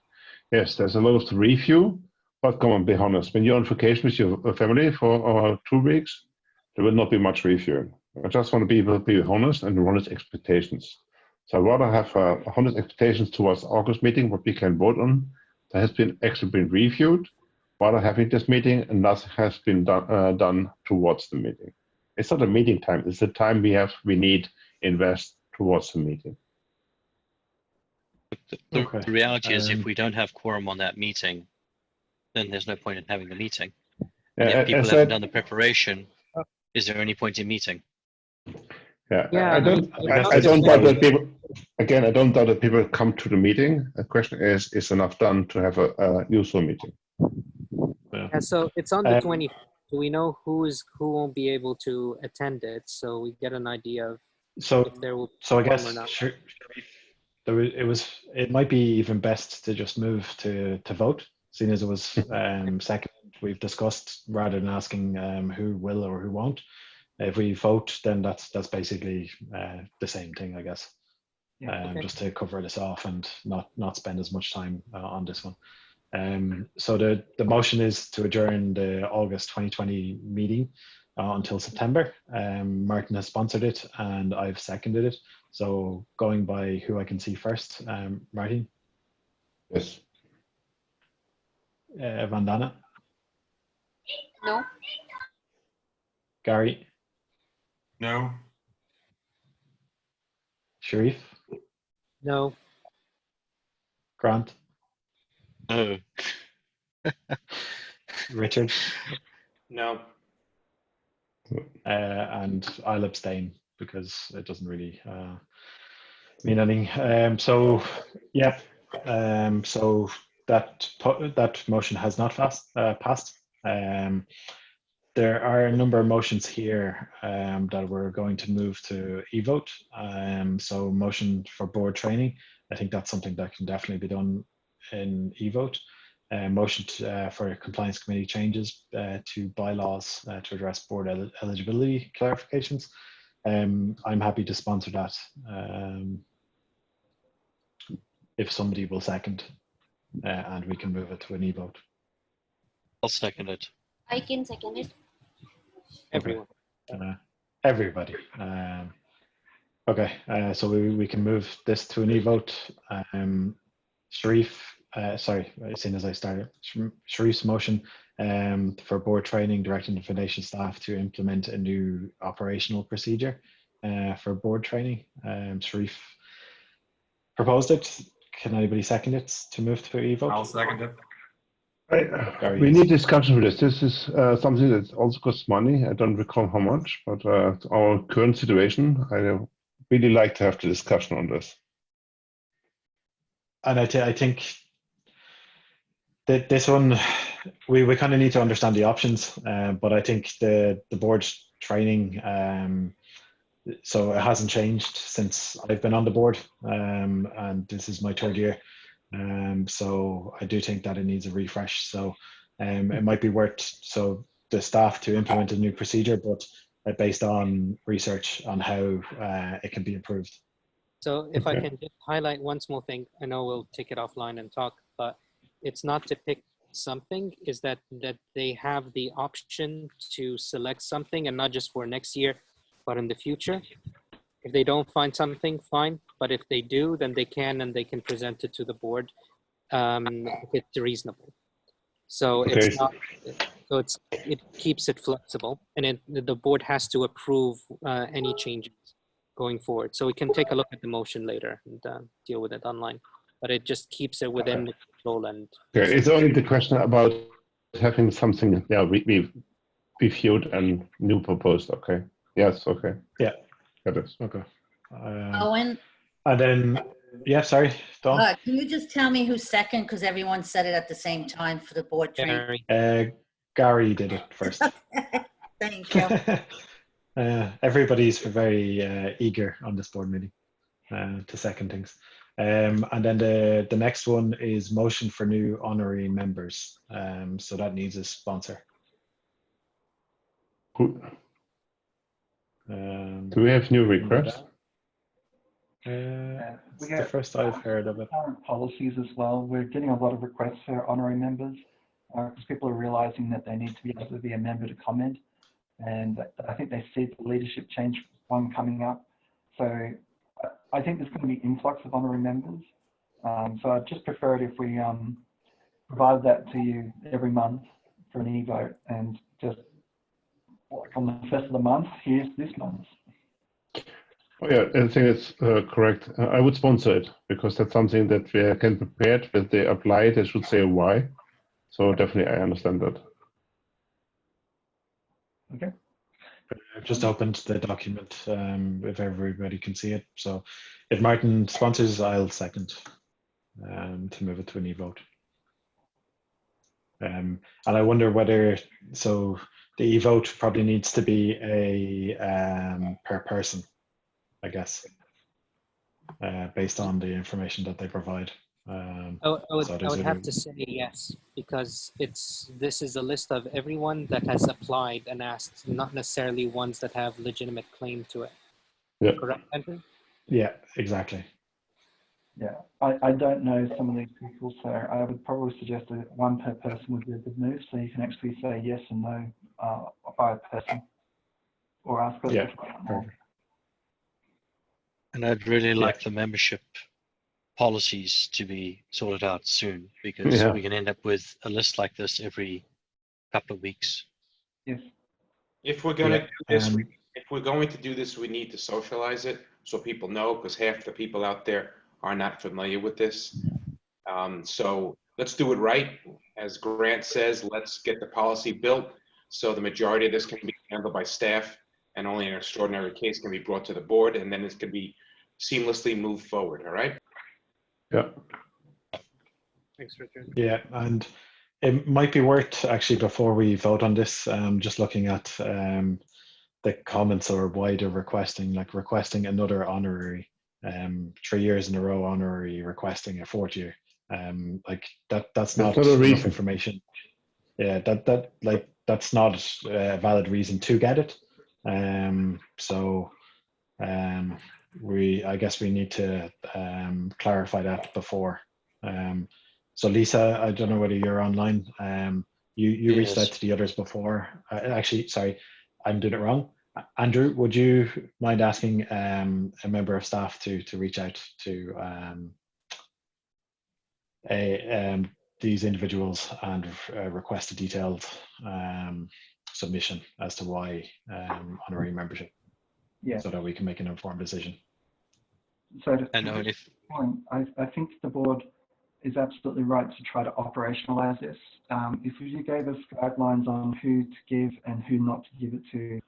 Yes, there's a lot of review, but come on, be honest. When you're on vacation with your family for 2 weeks, there will not be much reviewing. I just want to be honest and honest expectations. So I'd rather have honest expectations towards August meeting, what we can vote on, that has been actually been reviewed, rather having this meeting and nothing has been done towards the meeting. It's not a meeting time, it's the time we need invest towards the meeting.
The reality is if we don't have quorum on that meeting, then there's no point in having the meeting. And if people haven't done the preparation, is there any point in meeting?
Yeah, I don't doubt that people. Again, I don't doubt that people come to the meeting. The question is enough done to have a useful meeting?
Yeah, so it's on the 20th. Do we know who won't be able to attend it? So we get an idea of if there will.
So I guess it might be even best to just move to vote, seeing as it was second. We've discussed rather than asking who will or who won't. If we vote, then that's basically the same thing, I guess. Yeah, okay. Just to cover this off and not spend as much time on this one. So the motion is to adjourn the August 2020 meeting until September. Martin has sponsored it and I've seconded it. So going by who I can see first, Martin?
Yes.
Vandana?
No.
Gary?
No.
Sharif?
No.
Grant?
No.
Richard?
No.
And I'll abstain because it doesn't really mean anything. So yeah, so that motion has not passed. There are a number of motions here that we're going to move to e-vote. So motion for board training, I think that's something that can definitely be done in e-vote. Motion for compliance committee changes to bylaws to address board eligibility clarifications. I'm happy to sponsor that if somebody will second, and we can move it to an e-vote.
I'll second it.
I can second it.
Everyone.
Everybody. Okay, so we can move this to an e-vote. Sharif, sorry, as soon as I started, Sharif's motion for board training, directing the foundation staff to implement a new operational procedure for board training. Sharif proposed it. Can anybody second it to move to e-vote?
I'll second it.
We need discussion for this. This is something that also costs money. I don't recall how much, but our current situation, I really like to have the discussion on this.
And I think that this one, we kind of need to understand the options, but I think the board training, so it hasn't changed since I've been on the board, and this is my 3rd year. So I do think that it needs a refresh. So it might be worth the staff to implement a new procedure, but based on research on how it can be improved.
So if I can just highlight one small thing, I know we'll take it offline and talk, but it's not to pick something, is that they have the option to select something, and not just for next year, but in the future. If they don't find something, fine. But if they do, then they can, and they can present it to the board if it's reasonable. So it's not. So it keeps it flexible, and the board has to approve any changes going forward. So we can take a look at the motion later and deal with it online. But it just keeps it within the control. And
it's only the question about having something. Yeah, we viewed and new proposed. Okay. Yes. Okay.
Yeah.
That is
okay.
Owen?
And then, yeah, sorry, Dawn.
Can you just tell me who's second? Because everyone said it at the same time for the board training.
Gary did it first.
Thank you.
Everybody's very eager on this board meeting to second things. And then the next one is motion for new honorary members. So that needs a sponsor.
Do we have new requests?
We
the first I've heard of it.
Current policies as well. We're getting a lot of requests for honorary members because people are realizing that they need to be able to be a member to comment, and I think they see the leadership change one coming up. So I think there's going to be influx of honorary members. So I'd just prefer it if we provide that to you every month for an e-vote, and just like on the first of the month, here's this month.
Oh, yeah, I think it's correct. I would sponsor it because that's something that we can prepare. When they apply it, they should say why. So definitely, I understand that.
Okay.
I've just opened the document if everybody can see it. So if Martin sponsors, I'll second to move it to an e-vote. And I wonder whether, so the e-vote probably needs to be a per person, I guess, based on the information that they provide.
I would have to say yes, because this is a list of everyone that has applied and asked, not necessarily ones that have legitimate claim to it.
Yeah.
Correct, Andrew?
Yeah, exactly.
Yeah, I don't know some of these people, so I would probably suggest that one per person would be a good move, so you can actually say yes and no by a person, or ask for
Yeah.
And I'd really like the membership policies to be sorted out soon, because we can end up with a list like this every couple of weeks.
Yes.
If we're going to do this, we need to socialize it so people know, because half the people out there are not familiar with this. So let's do it right. As Grant says, let's get the policy built so the majority of this can be handled by staff, and only an extraordinary case can be brought to the board, and then this can be seamlessly moved forward. All right?
Yeah.
Thanks, Richard.
Yeah, and it might be worth, actually, before we vote on this, just looking at the comments or why they're requesting another honorary, 3 years in a row honorary, requesting a 4th year. That's not enough information. Yeah, that's not a valid reason to get it. I guess we need to clarify that before. So Lisa, I don't know whether you're online. You reached out to the others before. Actually, sorry, I'm doing it wrong. Andrew, would you mind asking a member of staff to reach out to these individuals and request a detailed submission as to why honorary membership, so that we can make an informed decision.
So to this point, I think the board is absolutely right to try to operationalize this. If you gave us guidelines on who to give and who not to give it to,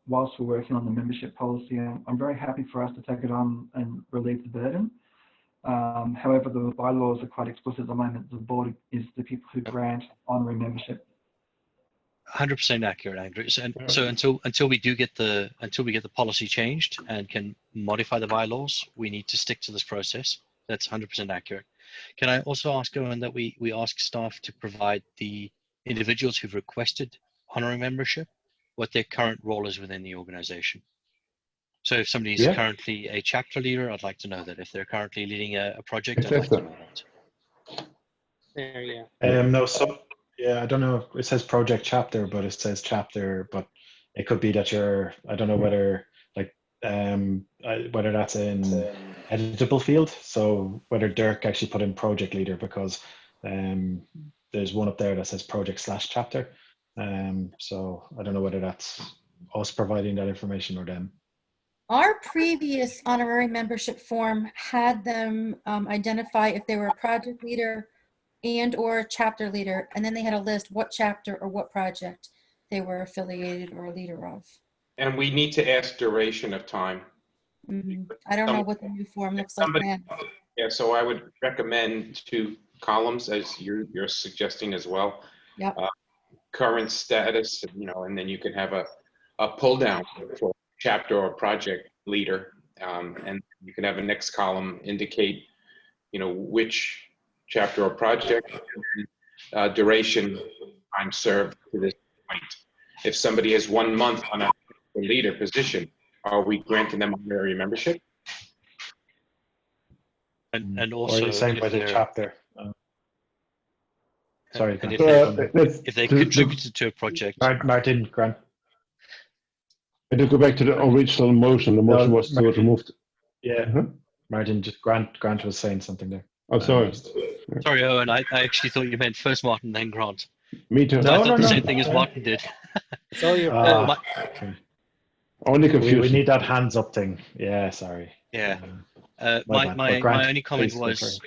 whilst we're working on the membership policy, I'm very happy for us to take it on and relieve the burden. However, the bylaws are quite explicit at the moment. The board is the people who grant honorary membership.
100% accurate, Andrew. So until we get the policy changed and can modify the bylaws, we need to stick to this process. That's 100% accurate. Can I also ask, Owen, that we ask staff to provide the individuals who've requested honorary membership what their current role is within the organization? So if somebody is currently a chapter leader, I'd like to know that. If they're currently leading a project, I'd like to know that.
There, yeah.
No, yeah, I don't know. It says project chapter, but it says chapter. But it could be that you're. I don't know whether whether that's in editable field. So whether Dirk actually put in project leader, because there's one up there that says project/chapter. So I don't know whether that's us providing that information or them.
Our previous honorary membership form had them identify if they were a project leader and or chapter leader, and then they had a list what chapter or what project they were affiliated or a leader of.
And we need to ask duration of time.
I don't know what the new form looks like now.
Yeah, so I would recommend 2 columns, as you're suggesting as well.
Yep.
Current status, and then you can have a pull down for chapter or project leader, and you can have a next column indicate, which chapter or project, duration, time served to this point. If somebody has 1 month on a leader position, are we granting them honorary membership?
And also,
or same with the chapter. Sorry,
and if they contributed to a project.
Martin, Grant.
And to go back to the original motion, the motion was to remove.
Yeah, Martin, just Grant was saying something there.
Oh, sorry.
Sorry, Owen. I actually thought you meant first Martin, then Grant.
Me too.
So I thought the same thing as Martin did.
It's all your
okay.
Only confusion.
We need that hands up thing. Yeah, sorry.
Yeah. My only comment was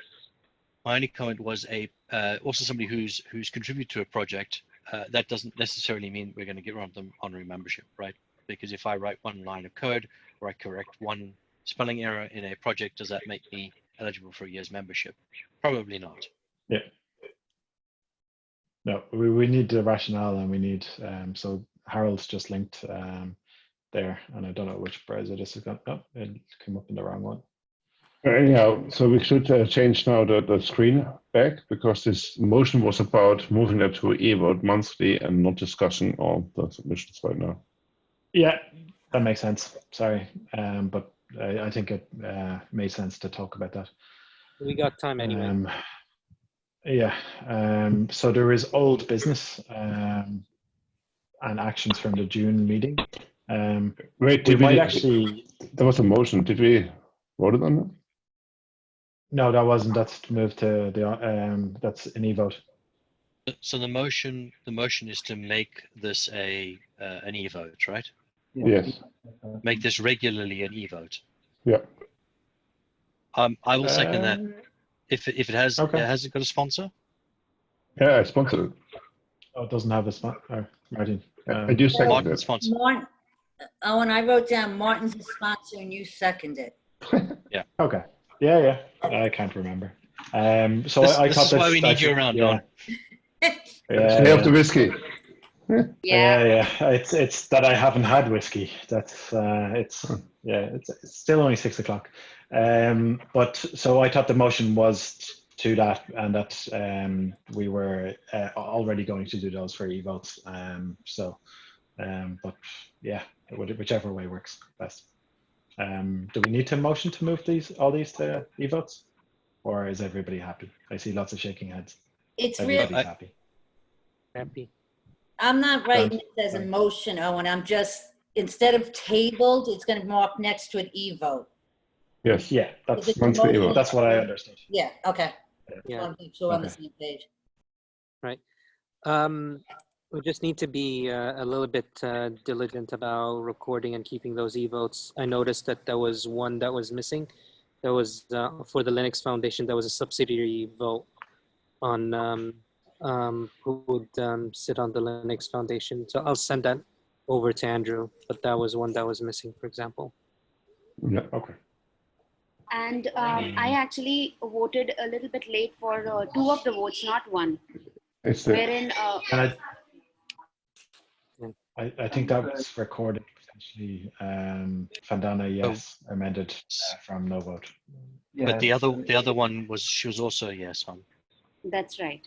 also somebody who's contributed to a project. That doesn't necessarily mean we're going to get rid of them honorary membership, right? Because if I write 1 line of code or I correct 1 spelling error in a project, does that make me eligible for a year's membership? Probably not.
Yeah. No, we need the rationale, and we need so Harold's just linked there, and I don't know which browser this has got. Oh, it came up in the wrong one.
Anyhow, so we should change now the screen back, because this motion was about moving that to e-vote monthly and not discussing all the submissions right now.
Yeah, that makes sense. Sorry, but I think it made sense to talk about that.
We got time anyway.
Yeah, so there is old business and actions from the June meeting.
Wait, there was a motion. Did we vote on it?
No, that wasn't. That's moved to the that's an e-vote.
So the motion is to make this an e-vote, right?
Yes.
Make this regularly an e-vote.
Yeah.
I will second that. If it has, has it got a sponsor?
Yeah, I sponsored it.
Oh, it doesn't have a sponsor. Martin.
I do second
Martin
it.
sponsor.
When I wrote down Martin's the sponsor and you seconded.
Yeah.
Okay. Yeah. I can't remember. So
this is why we need you around, Don.
Stay off the whiskey.
Yeah. It's that I haven't had whiskey. That's it's still only 6 o'clock. But so I thought the motion was to that, and that we were already going to do those for e-votes. But yeah, whichever way works best. Do we need to motion to move all these to e-votes, or is everybody happy? I see lots of shaking heads.
It's
Everybody's
really
happy.
I'm not writing it as a motion, Owen. I'm just instead of tabled, it's going to mark next to an e-vote.
Yes.
Yeah, that's
Is it the motion?
that's what I understood.
Yeah, okay.
Yeah.
Want to make sure we're on the
Okay.
same page.
Right. We just need to be a little bit diligent about recording and keeping those e-votes. I noticed that there was one that was missing. That was for the Linux Foundation. There was a subsidiary vote on who would sit on the Linux Foundation. So I'll send that over to Andrew, but that was one that was missing, for example.
Yeah. Okay.
And I actually voted a little bit late for 2 of the votes, not 1.
It's the,
Wherein
And I think that was recorded potentially. Vandana, yes, amended from no vote.
Yeah.
But the other one was, she was also a yes on.
that's right.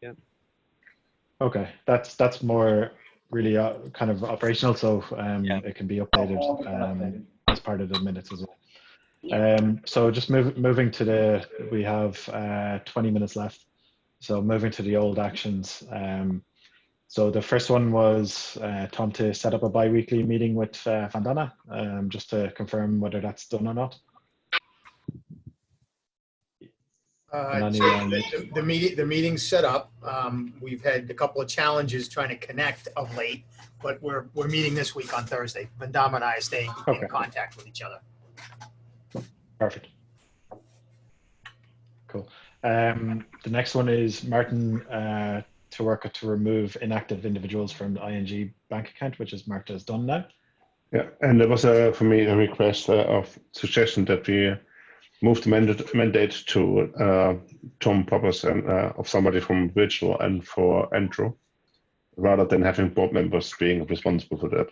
Yeah.
Okay, that's more really kind of operational, so it can be updated as part of the minutes as well.
Yeah.
So just moving to we have 20 minutes left. So moving to the old actions. So the first one was Tom to set up a bi-weekly meeting with Vandana, just to confirm whether that's done or not.
The meeting's set up. We've had a couple of challenges trying to connect of late, but we're meeting this week on Thursday. Vandama and I are staying in contact with each other.
Perfect. Cool. The next one is Martin to work to remove inactive individuals from the ING bank account, which is Marta has done now.
Yeah, and there was for me a request of suggestion that we move the mandate to Tom Poppers and of somebody from Virtual and for Andrew, rather than having board members being responsible for that.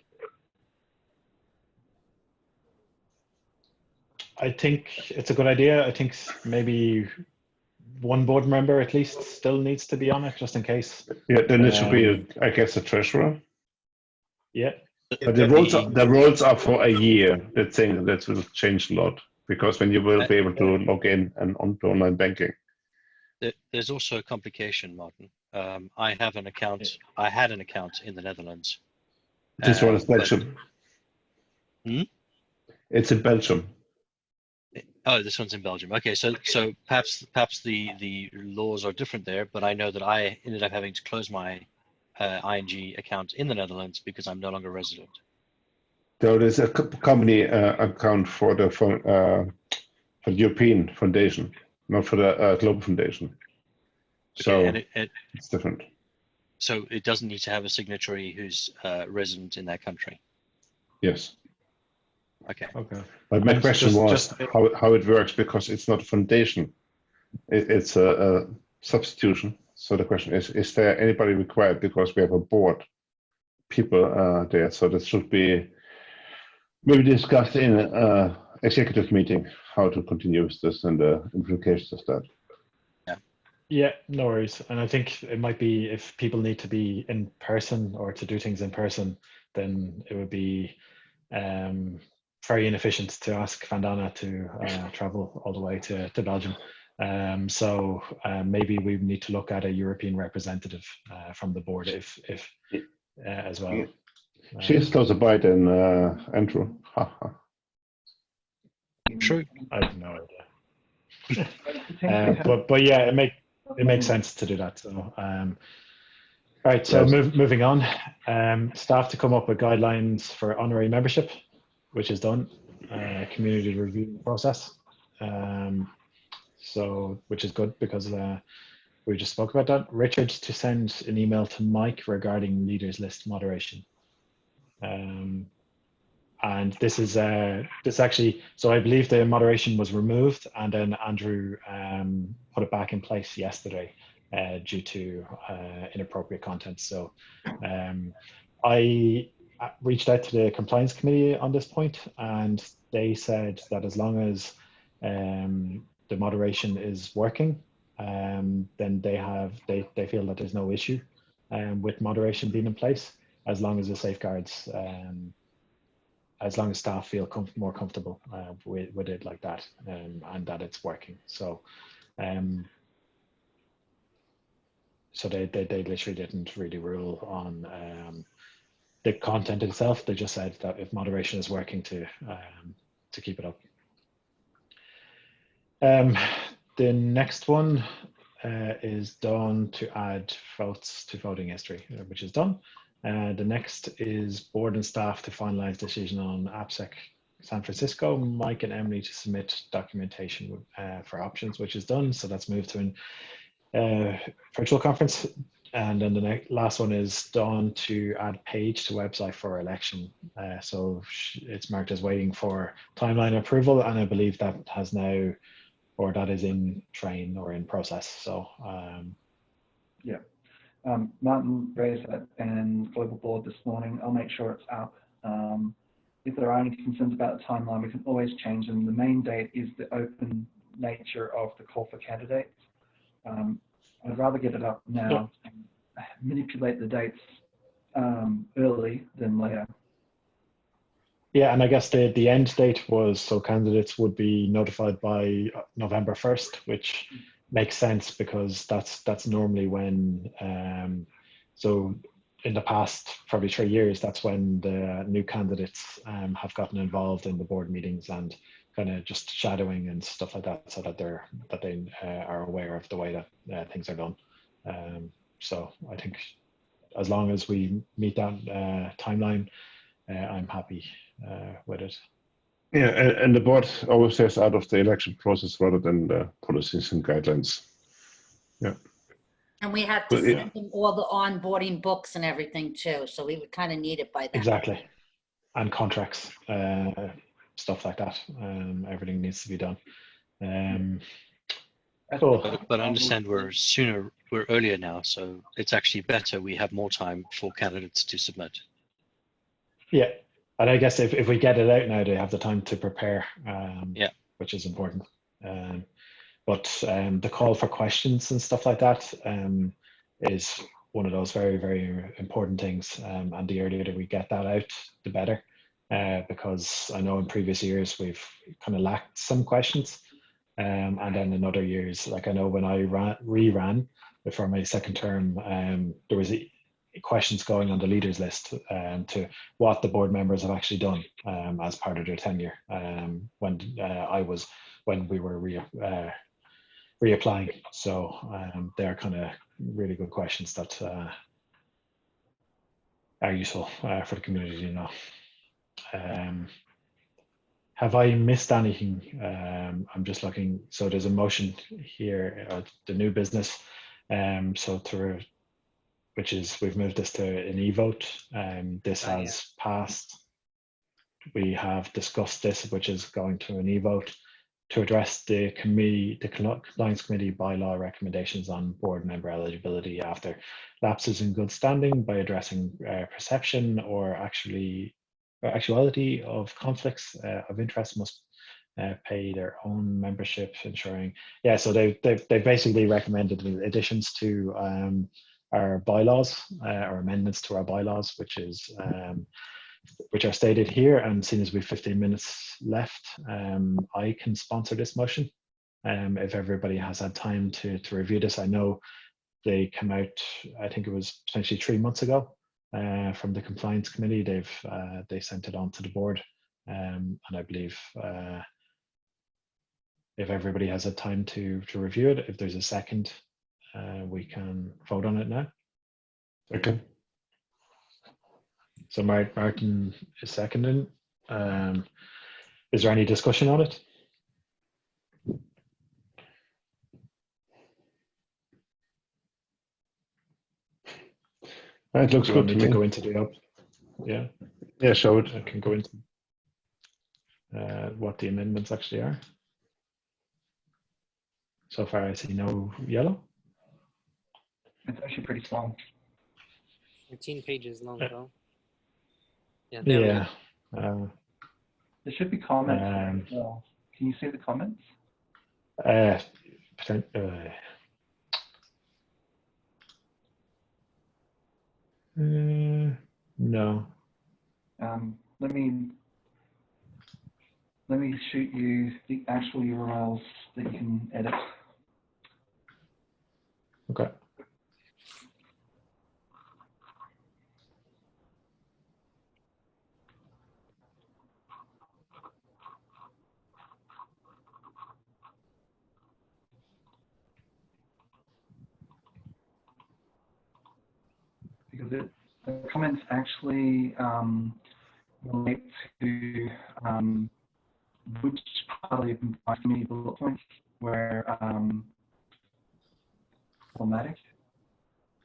I think it's a good idea. I think maybe one board member at least still needs to be on it, just in case.
Yeah, then it should be, I guess, a treasurer.
Yeah.
But the rules are for a year. That thing that will change a lot, because when you will be able to log in and onto online banking.
There's also a complication, Martin. I have an account. I had an account in the Netherlands.
This one is Belgium. It's in Belgium.
Oh, this one's in Belgium. Okay, so perhaps the laws are different there, but I know that I ended up having to close my ING account in the Netherlands because I'm no longer a resident.
There is a company account for the European Foundation, not for the Global Foundation. So
okay, and
it's different.
So it doesn't need to have a signatory who's resident in that country.
Yes.
Okay.
Okay.
But my question was how it works, because it's not a foundation. It's a substitution. So the question is there anybody required, because we have a board people there? So that should be maybe discussed in an executive meeting, how to continue with this and the implications of that.
Yeah, no worries. And I think it might be, if people need to be in person or to do things in person, then it would be very inefficient to ask Vandana to travel all the way to Belgium. So maybe we need to look at a European representative from the board if as well.
She's closer by than Andrew.
True.
I have no idea. But yeah, it makes sense to do that. So all right, so moving on, staff to come up with guidelines for honorary membership, which is done, community review process. So which is good, because we just spoke about that. Richard to send an email to Mike regarding leaders list moderation. And this is this actually, so I believe the moderation was removed, and then Andrew put it back in place yesterday due to inappropriate content. So I reached out to the compliance committee on this point, and they said that as long as the moderation is working, then they feel that there's no issue with moderation being in place, as long as the safeguards, as long as staff feel more comfortable with it like that, and that it's working. So so they literally didn't really rule on the content itself. They just said that if moderation is working, to keep it up. The next one is done to add votes to voting history, which is done. The next is board and staff to finalize decision on AppSec San Francisco. Mike and Emily to submit documentation for options, which is done. So that's moved to a virtual conference. And then the last one is Dawn to add page to website for election. So it's marked as waiting for timeline approval, and I believe that has now, or that is in train or in process. So
yeah, Martin raised that and Global Board this morning. I'll make sure it's up. If there are any concerns about the timeline, we can always change them. The main date is the open nature of the call for candidates. I'd rather get it up now and manipulate the dates early than later.
Yeah, and I guess the end date was so candidates would be notified by November 1st, which makes sense because that's normally when, so in the past probably 3 years, that's when the new candidates have gotten involved in the board meetings and kind of just shadowing and stuff like that, so that they are aware of the way that things are done. So I think as long as we meet that timeline, I'm happy with it.
Yeah, and the board always says out of the election process rather than the policies and guidelines. Yeah.
And we have to send them all the onboarding books and everything too. So we would kind of need it by then.
Exactly. And contracts, stuff like that. Everything needs to be done. Cool.
But I understand we're earlier now, so it's actually better. We have more time for candidates to submit.
Yeah. And I guess if we get it out now, they have the time to prepare, which is important. But the call for questions and stuff like that is one of those very, very important things. And the earlier that we get that out, the better. Because I know in previous years, we've kind of lacked some questions. And then in other years, like I know when I re-ran for my second term, there was questions going on the leaders list to what the board members have actually done as part of their tenure when we were reapplying. So they're kind of really good questions that are useful for the community, you know. Have I missed anything? I'm just looking. So there's a motion here, the new business. Which is, we've moved this to an e-vote. This has passed. We have discussed this, which is going to an e-vote to address the compliance committee bylaw recommendations on board member eligibility after lapses in good standing by addressing perception or actuality of conflicts of interest must pay their own membership, ensuring. Yeah, so they basically recommended additions to our bylaws or amendments to our bylaws, which are stated here. And seeing as we have 15 minutes left, I can sponsor this motion. If everybody has had time to review this, I know they come out, I think it was potentially 3 months ago from the compliance committee. They sent it on to the board, and I believe if everybody has had time to review it, if there's a second, we can vote on it now.
Okay.
So Martin is seconding. Is there any discussion on it?
It looks good to me.
To go into the yeah.
Yeah, show it.
I can go into what the amendments actually are. So far, I see no yellow.
It's actually pretty small.
13 pages long, though.
Yeah.
There should be comments as well. Can you see the comments?
No.
Let me shoot you the actual URLs that you can edit.
Okay.
comments actually relate to which part of the advice committee bullet points were problematic.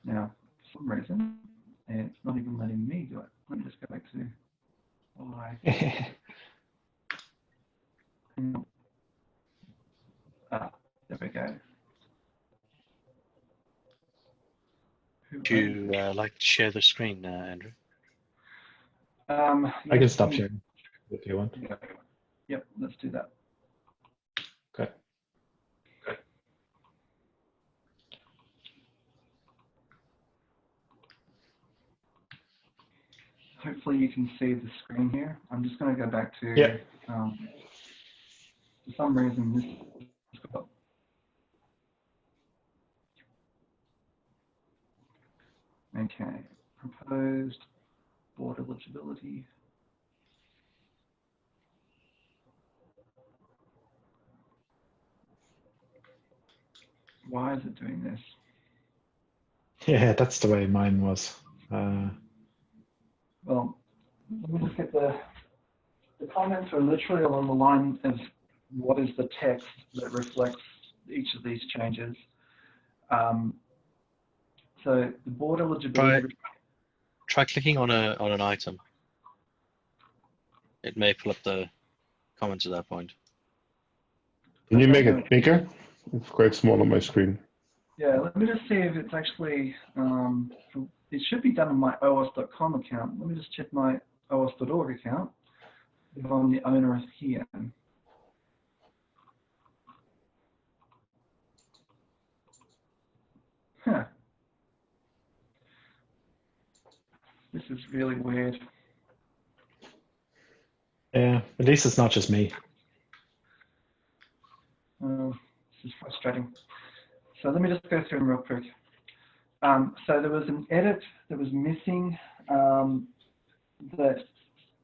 Now, for some reason, it's not even letting me do it. Let me just go back to why. There we go.
Would you like to share the screen, Andrew?
I can stop sharing if you want.
Yeah. Yep, let's do that.
Okay.
Hopefully you can see the screen here. I'm just going to go back to,
yeah.
For some reason this got, okay, proposed board eligibility. Why is it doing this?
Yeah, that's the way mine was.
Well, let me just get the comments are literally along the line of what is the text that reflects each of these changes. So the board eligibility.
Try clicking on an item. It may pull up the comments at that point.
Can you make it bigger? It's quite small on my screen.
Yeah, let me just see if it's actually, it should be done on my OWASP.com account. Let me just check my OWASP.org account if I'm the owner here. Huh. This is really weird.
Yeah, at least it's not just me.
This is frustrating. So let me just go through them real quick. So there was an edit that was missing that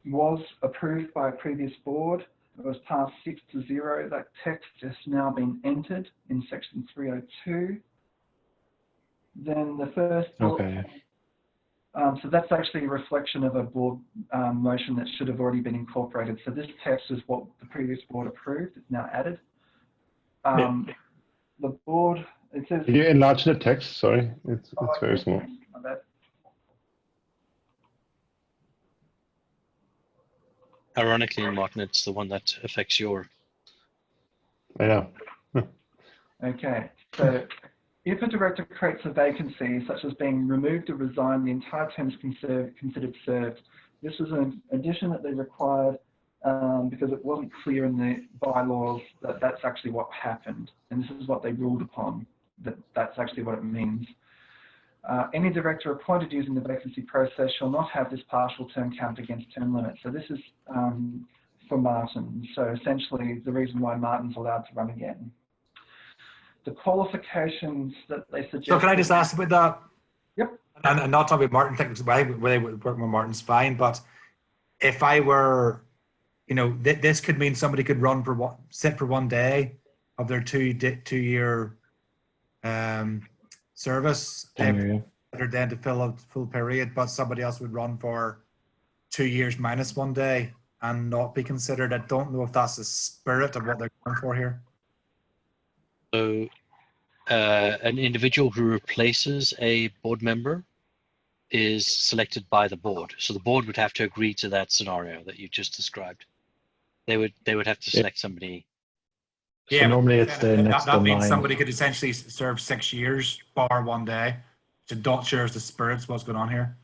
was approved by a previous board. It was passed 6-0. That text has now been entered in section 302. Then the first bullet,
Okay.
so that's actually a reflection of a board motion that should have already been incorporated. So this text is what the previous board approved. It's now added. The board, it says.
Can you enlarge the text? Sorry, it's very small.
Ironically, Martin, it's the one that affects your.
I know.
Okay, so if a director creates a vacancy, such as being removed or resigned, the entire term is considered served. This is an addition that they required because it wasn't clear in the bylaws that that's actually what happened. And this is what they ruled upon, that that's actually what it means. Any director appointed using the vacancy process shall not have this partial term count against term limit. So this is for Martin. So essentially the reason why Martin's allowed to run again. The qualifications that they suggest.
So can I just ask about that?
Yep.
And not talking about Martin, because whether they would work with Martin's fine, but if I were, you know, this could mean somebody could run for sit for 1 day of their two-year service,
Tenure,
they're then to fill a full period, but somebody else would run for 2 years minus 1 day and not be considered. I don't know if that's the spirit of what they're going for here.
So an individual who replaces a board member is selected by the board. So the board would have to agree to that scenario that you just described. They would have to select somebody.
So
yeah,
normally it's the next
that
in
means
line.
somebody could essentially serve 6 years, bar 1 day. So not sure is the spirit's what's going on here.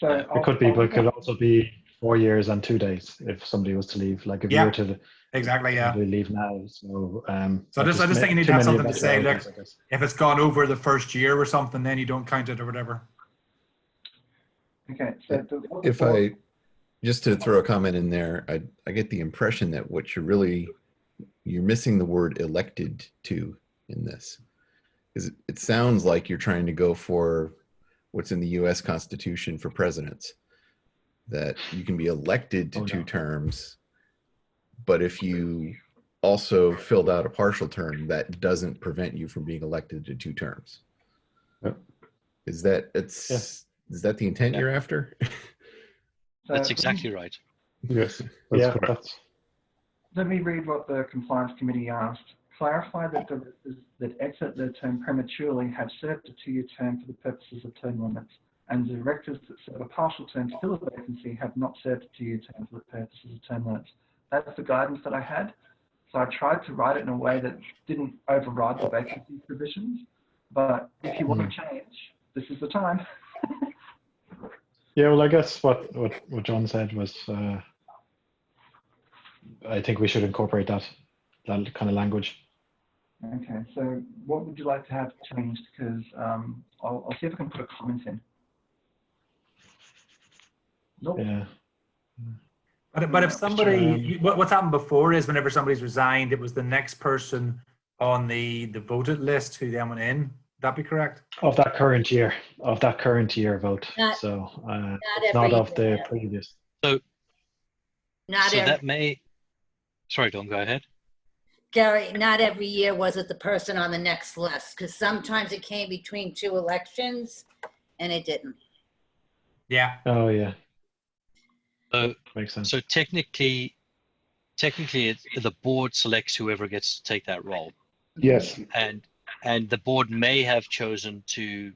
So
it could be, but it could also be 4 years and 2 days if somebody was to leave. Like if you were to
exactly, yeah,
leave now. So
so I just think you need to have something to say. Look,
I guess.
if it's gone over the first year or something, then you don't count it or whatever.
Okay, so
if I just to throw a comment in there, I get the impression that what you're missing the word elected to in this. Because it sounds like you're trying to go for what's in the US Constitution for presidents, that you can be elected to 2 terms, but if you also filled out a partial term, that doesn't prevent you from being elected to 2 terms.
Yep.
Is that Is that the intent you're after?
That's exactly right.
Yes,
yeah,
correct.
Let me read what the compliance committee asked. Clarify that directors that exit their term prematurely have served a 2-year term for the purposes of term limits, and directors that serve a partial term to fill a vacancy have not served a 2-year term for the purposes of term limits. That's the guidance that I had. So I tried to write it in a way that didn't override the vacancy provisions. But if you want to change, this is the time.
Yeah, well, I guess what John said was, I think we should incorporate that kind of language.
Okay, so what would you like to have changed? Because I'll see if I can put a comment in. Nope.
Yeah.
But if somebody, what's happened before is whenever somebody's resigned, it was the next person on the voted list who then went in. Would that be correct?
Of that current year vote. So not of the previous.
So,
Not every,
that may, sorry, Don, go ahead.
Gary, not every year was it the person on the next list, because sometimes it came between 2 elections and it didn't.
Yeah.
Oh, yeah.
Makes sense. So technically the board selects whoever gets to take that role.
Yes.
And the board may have chosen to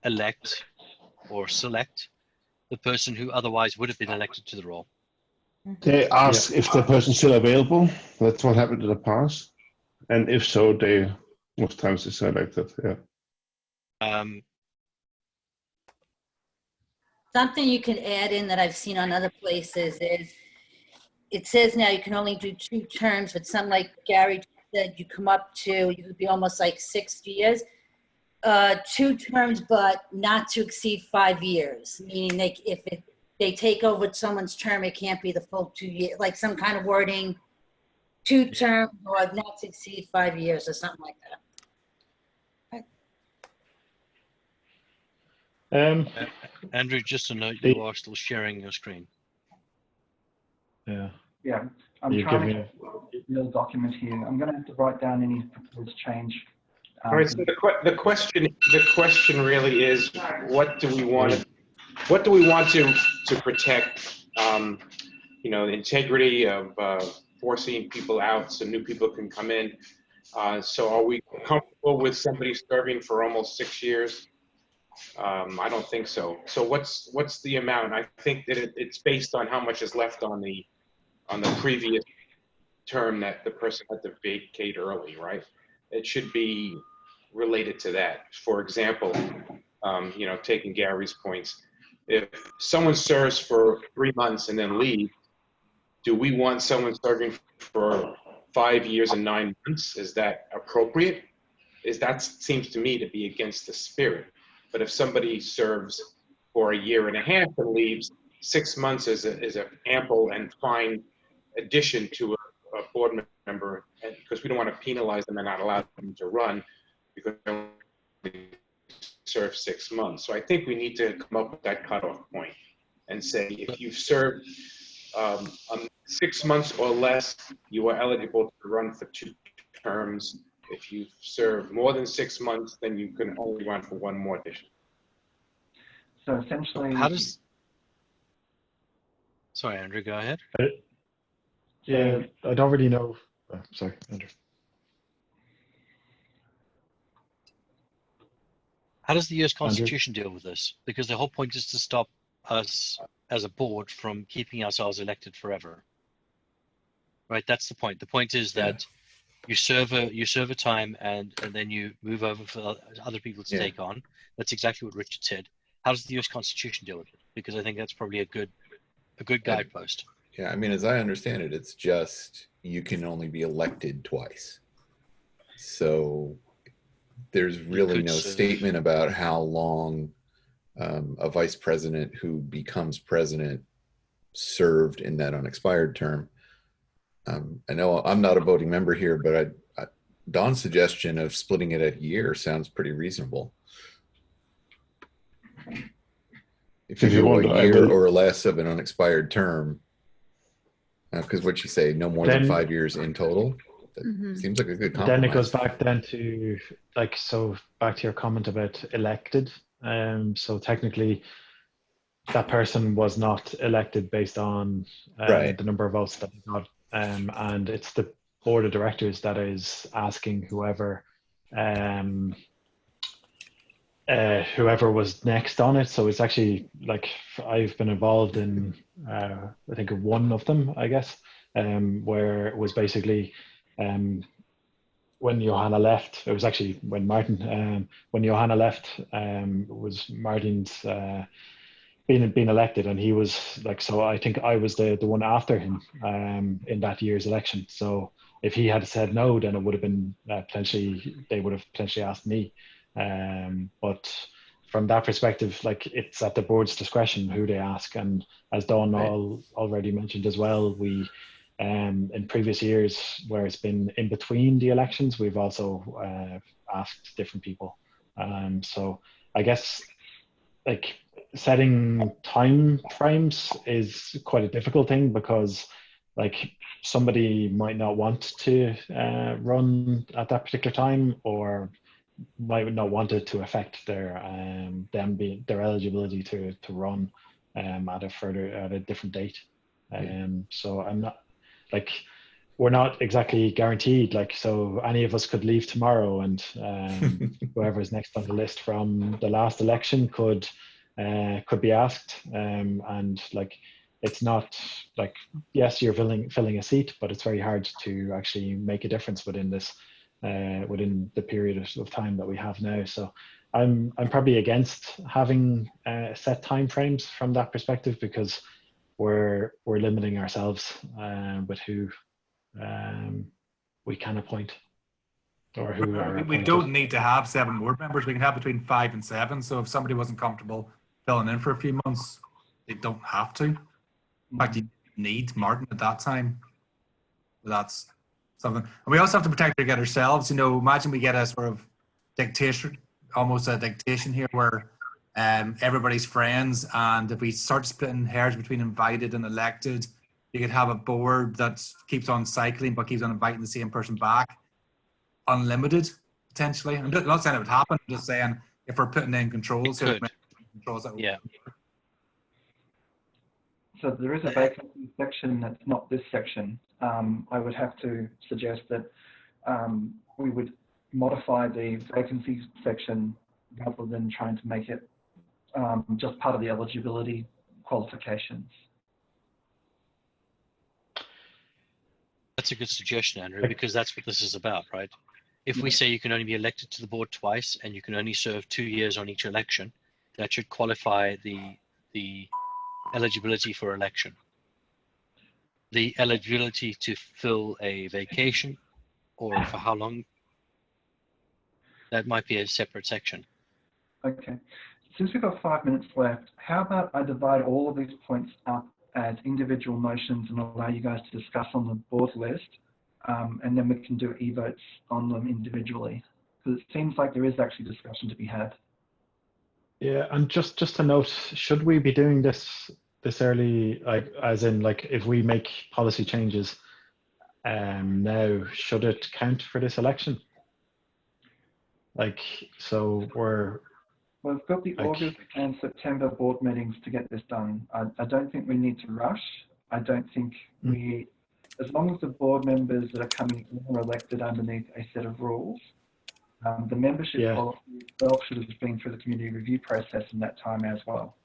elect or select the person who otherwise would have been elected to the role.
They ask if the person's still available. That's what happened in the past. And if so, they most times they select it. Yeah.
Something you can add in that I've seen on other places is, it says now you can only do 2 terms, but some, like Gary said, you come up to, you could be almost like 6 years. 2 terms, but not to exceed 5 years. Meaning if they take over someone's term, it can't be the full 2 years, like some kind of wording, 2 terms or not to exceed 5 years or something like that.
Andrew, just a note, you are still sharing your screen.
Yeah.
Yeah, I'm trying to get a real document here. I'm going to have to write down any proposed change.
All right. So the question really is, what do we want to protect? You know, the integrity of forcing people out so new people can come in. So are we comfortable with somebody serving for almost 6 years? I don't think so. So what's the amount? I think that it's based on how much is left on the previous term that the person had to vacate early, right? It should be related to that. For example, you know, taking Gary's points, if someone serves for 3 months and then leaves, do we want someone serving for 5 years and 9 months? Is that appropriate? That seems to me to be against the spirit. But if somebody serves for 1.5 years and leaves, 6 months is an ample and fine addition to a board member, because we don't want to penalize them and not allow them to run because they only serve 6 months. So I think we need to come up with that cutoff point and say, if you've served 6 months or less, you are eligible to run for 2 terms. If you've served more than 6 months, then you can only run for 1 more edition.
So essentially,
how does? Sorry, Andrew, go ahead.
Yeah, I don't really know. Oh, sorry, Andrew.
How does the US Constitution deal with this? Because the whole point is to stop us as a board from keeping ourselves elected forever. Right, that's the point. The point is that you serve a time and then you move over for other people to take on. That's exactly what Richard said. How does the US Constitution deal with it? Because I think that's probably a good guidepost.
Yeah, I mean, as I understand it, it's just you can only be elected twice. So there's really no statement about how long a vice president who becomes president served in that unexpired term. I know I'm not a voting member here, but Don's suggestion of splitting it at a year sounds pretty reasonable. If you go a year or less of an unexpired term, because what you say, no more than 5 years in total, that seems like a good compromise.
Then it goes back then to back to your comment about elected. So technically, that person was not elected based on
Right.
the number of votes that they got, and it's the board of directors that is asking whoever whoever was next on it. So it's actually like I've been involved in I think one of them, I guess, where it was basically when Johanna left. It was actually when Martin when Johanna left, it was Martin's being elected, and he was like, so I think I was the one after him in that year's election. So if he had said no, then it would have been potentially, they would have potentially asked me. But from that perspective, like, it's at the board's discretion who they ask. And as Dawn already mentioned as well, we in previous years where it's been in between the elections, we've also asked different people. So I guess, like, setting time frames is quite a difficult thing, because like somebody might not want to run at that particular time, or might not want it to affect their their eligibility to run at a different date. So I'm not, like, we're not exactly guaranteed, like, so any of us could leave tomorrow, and whoever's next on the list from the last election could be asked, and like, it's not like, yes, you're filling a seat, but it's very hard to actually make a difference within this within the period of time that we have now. So I'm probably against having set time frames from that perspective, because we're limiting ourselves with who we can appoint, or who are
we don't need to have 7 board members. We can have between 5 and 7. So if somebody wasn't comfortable filling in for a few months, they don't have to. In fact, you need Martin at that time. That's something. And we also have to protect ourselves. You know, imagine we get a sort of dictation, almost a dictation here, where everybody's friends, and if we start splitting hairs between invited and elected, you could have a board that keeps on cycling but keeps on inviting the same person back, unlimited, potentially. I'm not saying it would happen, I'm just saying if we're putting in controls,
yeah.
So there is a vacancy section that's not this section. I would have to suggest that we would modify the vacancy section rather than trying to make it just part of the eligibility qualifications.
That's a good suggestion, Andrew, because that's what this is about, right? If we say you can only be elected to the board twice and you can only serve 2 years on each election, that should qualify the eligibility for election. The eligibility to fill a vacation, or for how long, that might be a separate section.
Okay. Since we've got 5 minutes left, how about I divide all of these points up as individual motions and allow you guys to discuss on the board list, and then we can do e-votes on them individually, because it seems like there is actually discussion to be had.
Yeah, and just to note, should we be doing this early, like, as in, like, if we make policy changes now, should it count for this election? Like, so
well, we've got the August and September board meetings to get this done. I don't think we need to rush. I don't think we, as long as the board members that are coming in are elected underneath a set of rules, the membership policy itself should have been through the community review process in that time as well.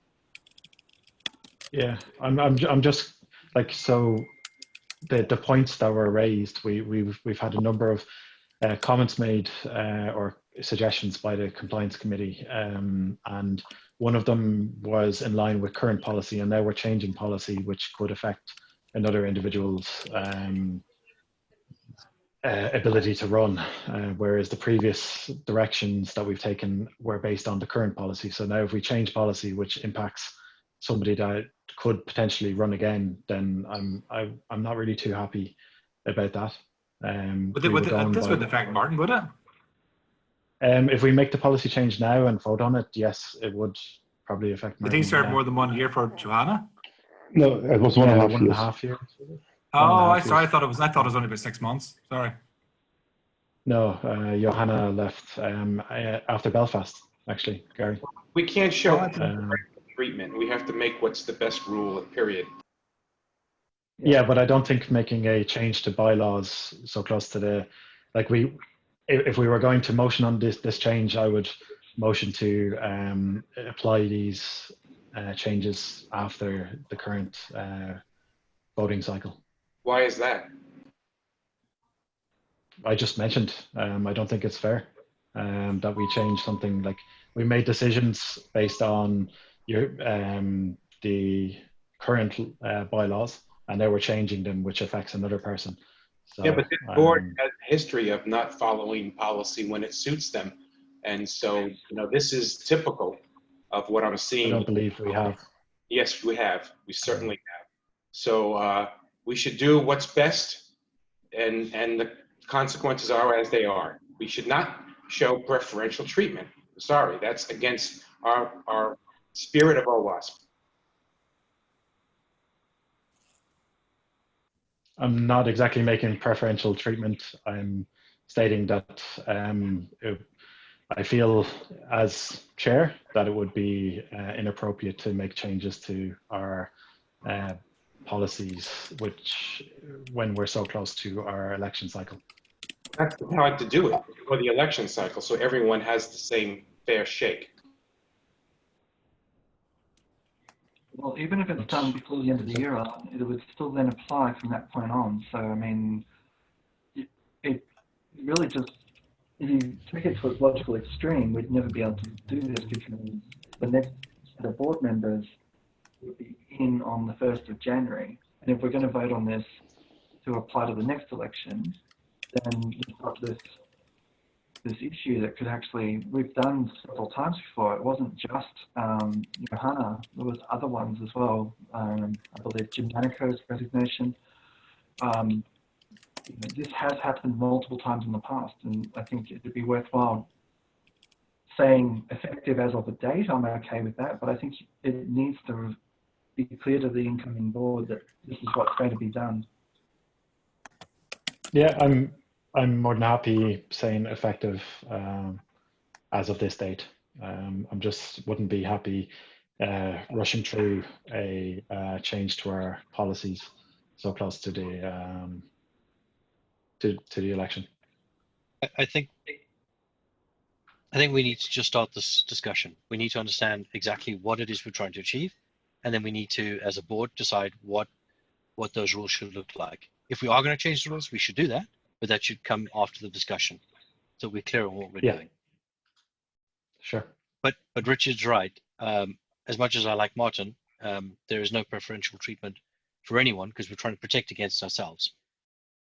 Yeah, I'm just like, so the points that were raised, we've had a number of comments made or suggestions by the compliance committee, and one of them was in line with current policy, and now we're changing policy, which could affect another individual's ability to run, whereas the previous directions that we've taken were based on the current policy. So now if we change policy which impacts somebody that could potentially run again, then I'm not really too happy about that.
This wouldn't affect Martin, would it?
If we make the policy change now and vote on it, yes, it would probably affect Martin.
Did he serve more than 1 year for Johanna?
No, it was 1.5 years.
Oh, sorry, I thought it was only about 6 months. Sorry.
No, Johanna left after Belfast. actually, Gary.
We can't show
Um,
treatment. We have to make what's the best rule, period.
yeah, but I don't think making a change to bylaws so close to the, like if we were going to motion on this change, I would motion to apply these changes after the current voting cycle.
Why is that?
I just mentioned, I don't think it's fair that we change something. Like, we made decisions based on the current bylaws, and they were changing them, which affects another person. So,
yeah, but the board has a history of not following policy when it suits them. And so, this is typical of what I'm seeing.
I don't believe we have.
Yes, we have. We certainly have. So we should do what's best, and the consequences are as they are. We should not show preferential treatment. Sorry, that's against our spirit of OWASP.
I'm not exactly making preferential treatment. I'm stating that I feel as chair that it would be inappropriate to make changes to our policies, when we're so close to our election cycle.
That's the time to do it for the election cycle, so everyone has the same fair shake.
Well, even if it's done before the end of the year, it would still then apply from that point on. So, I mean, it really just, if you take it to its logical extreme, we'd never be able to do this because the next set of board members would be in on the 1st of January. And if we're going to vote on this to apply to the next election, then we've got this issue that could actually, we've done several times before. It wasn't just Johanna, there was other ones as well. I believe Jim Manico's resignation. This has happened multiple times in the past, and I think it'd be worthwhile saying effective as of the date. I'm okay with that, but I think it needs to be clear to the incoming board that this is what's going to be done.
Yeah, I'm more than happy saying effective as of this date. I'm just wouldn't be happy rushing through a change to our policies so close to the to the election.
I think we need to just start this discussion. We need to understand exactly what it is we're trying to achieve, and then we need to, as a board, decide what those rules should look like. If we are going to change the rules, we should do that, but that should come after the discussion, so we're clear on what we're doing.
Sure.
But Richard's right. As much as I like Martin, there is no preferential treatment for anyone because we're trying to protect against ourselves.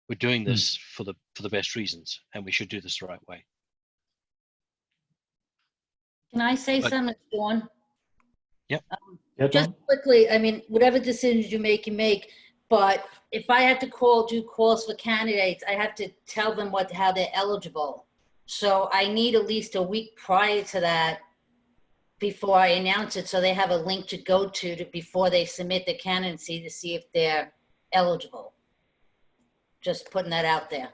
We're doing this for the best reasons, and we should do this the right way.
Can I say something, Dawn?
Yep.
Just quickly, I mean, whatever decisions you make, but if I have to do calls for candidates, I have to tell them how they're eligible. So I need at least a week prior to that before I announce it, so they have a link to go to before they submit the candidacy to see if they're eligible. Just putting that out there.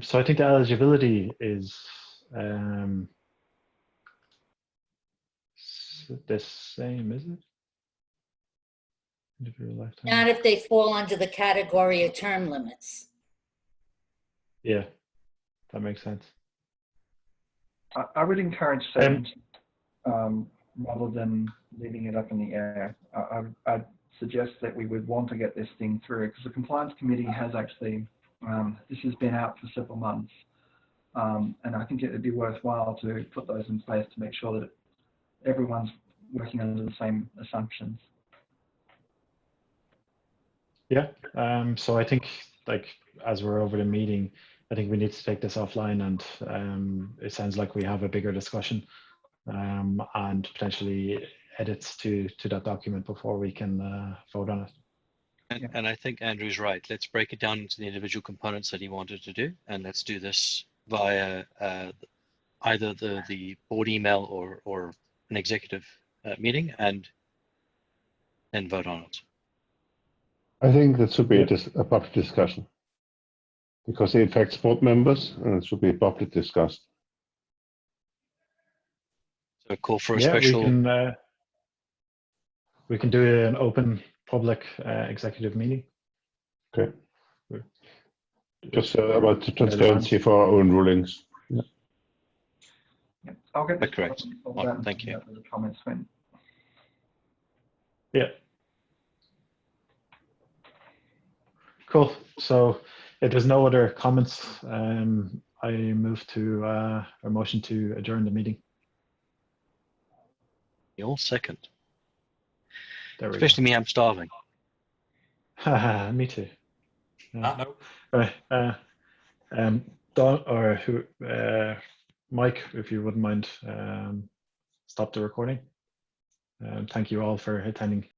So I think the eligibility is the same, is it?
Not if they fall under the category of term limits.
Yeah, that makes sense.
I would encourage saying, rather than leaving it up in the air. I'd suggest that we would want to get this thing through because the compliance committee has actually, this has been out for several months. And I think it would be worthwhile to put those in place to make sure that everyone's working under the same assumptions.
Yeah, so I think, like, as we're over the meeting, I think we need to take this offline, and it sounds like we have a bigger discussion and potentially edits to that document before we can vote on it.
And I think Andrew's right. Let's break it down into the individual components that he wanted to do, and let's do this via either the board email or an executive meeting, and then vote on it.
I think that should be a public discussion because it affects board members and it should be publicly discussed.
So call for a
Yeah,
special.
we can do an open public executive meeting.
Okay. Just about the transparency for our own rulings. Yeah.
Yeah, I'll get the
correct. Thank you.
The comments when.
Yeah. Cool. So if there's no other comments, I move to a motion to adjourn the meeting.
You'll second.
There we
Especially me, I'm starving.
go. Me too.
No.
Right. Don or who? Mike, if you wouldn't mind, stop the recording. Thank you all for attending.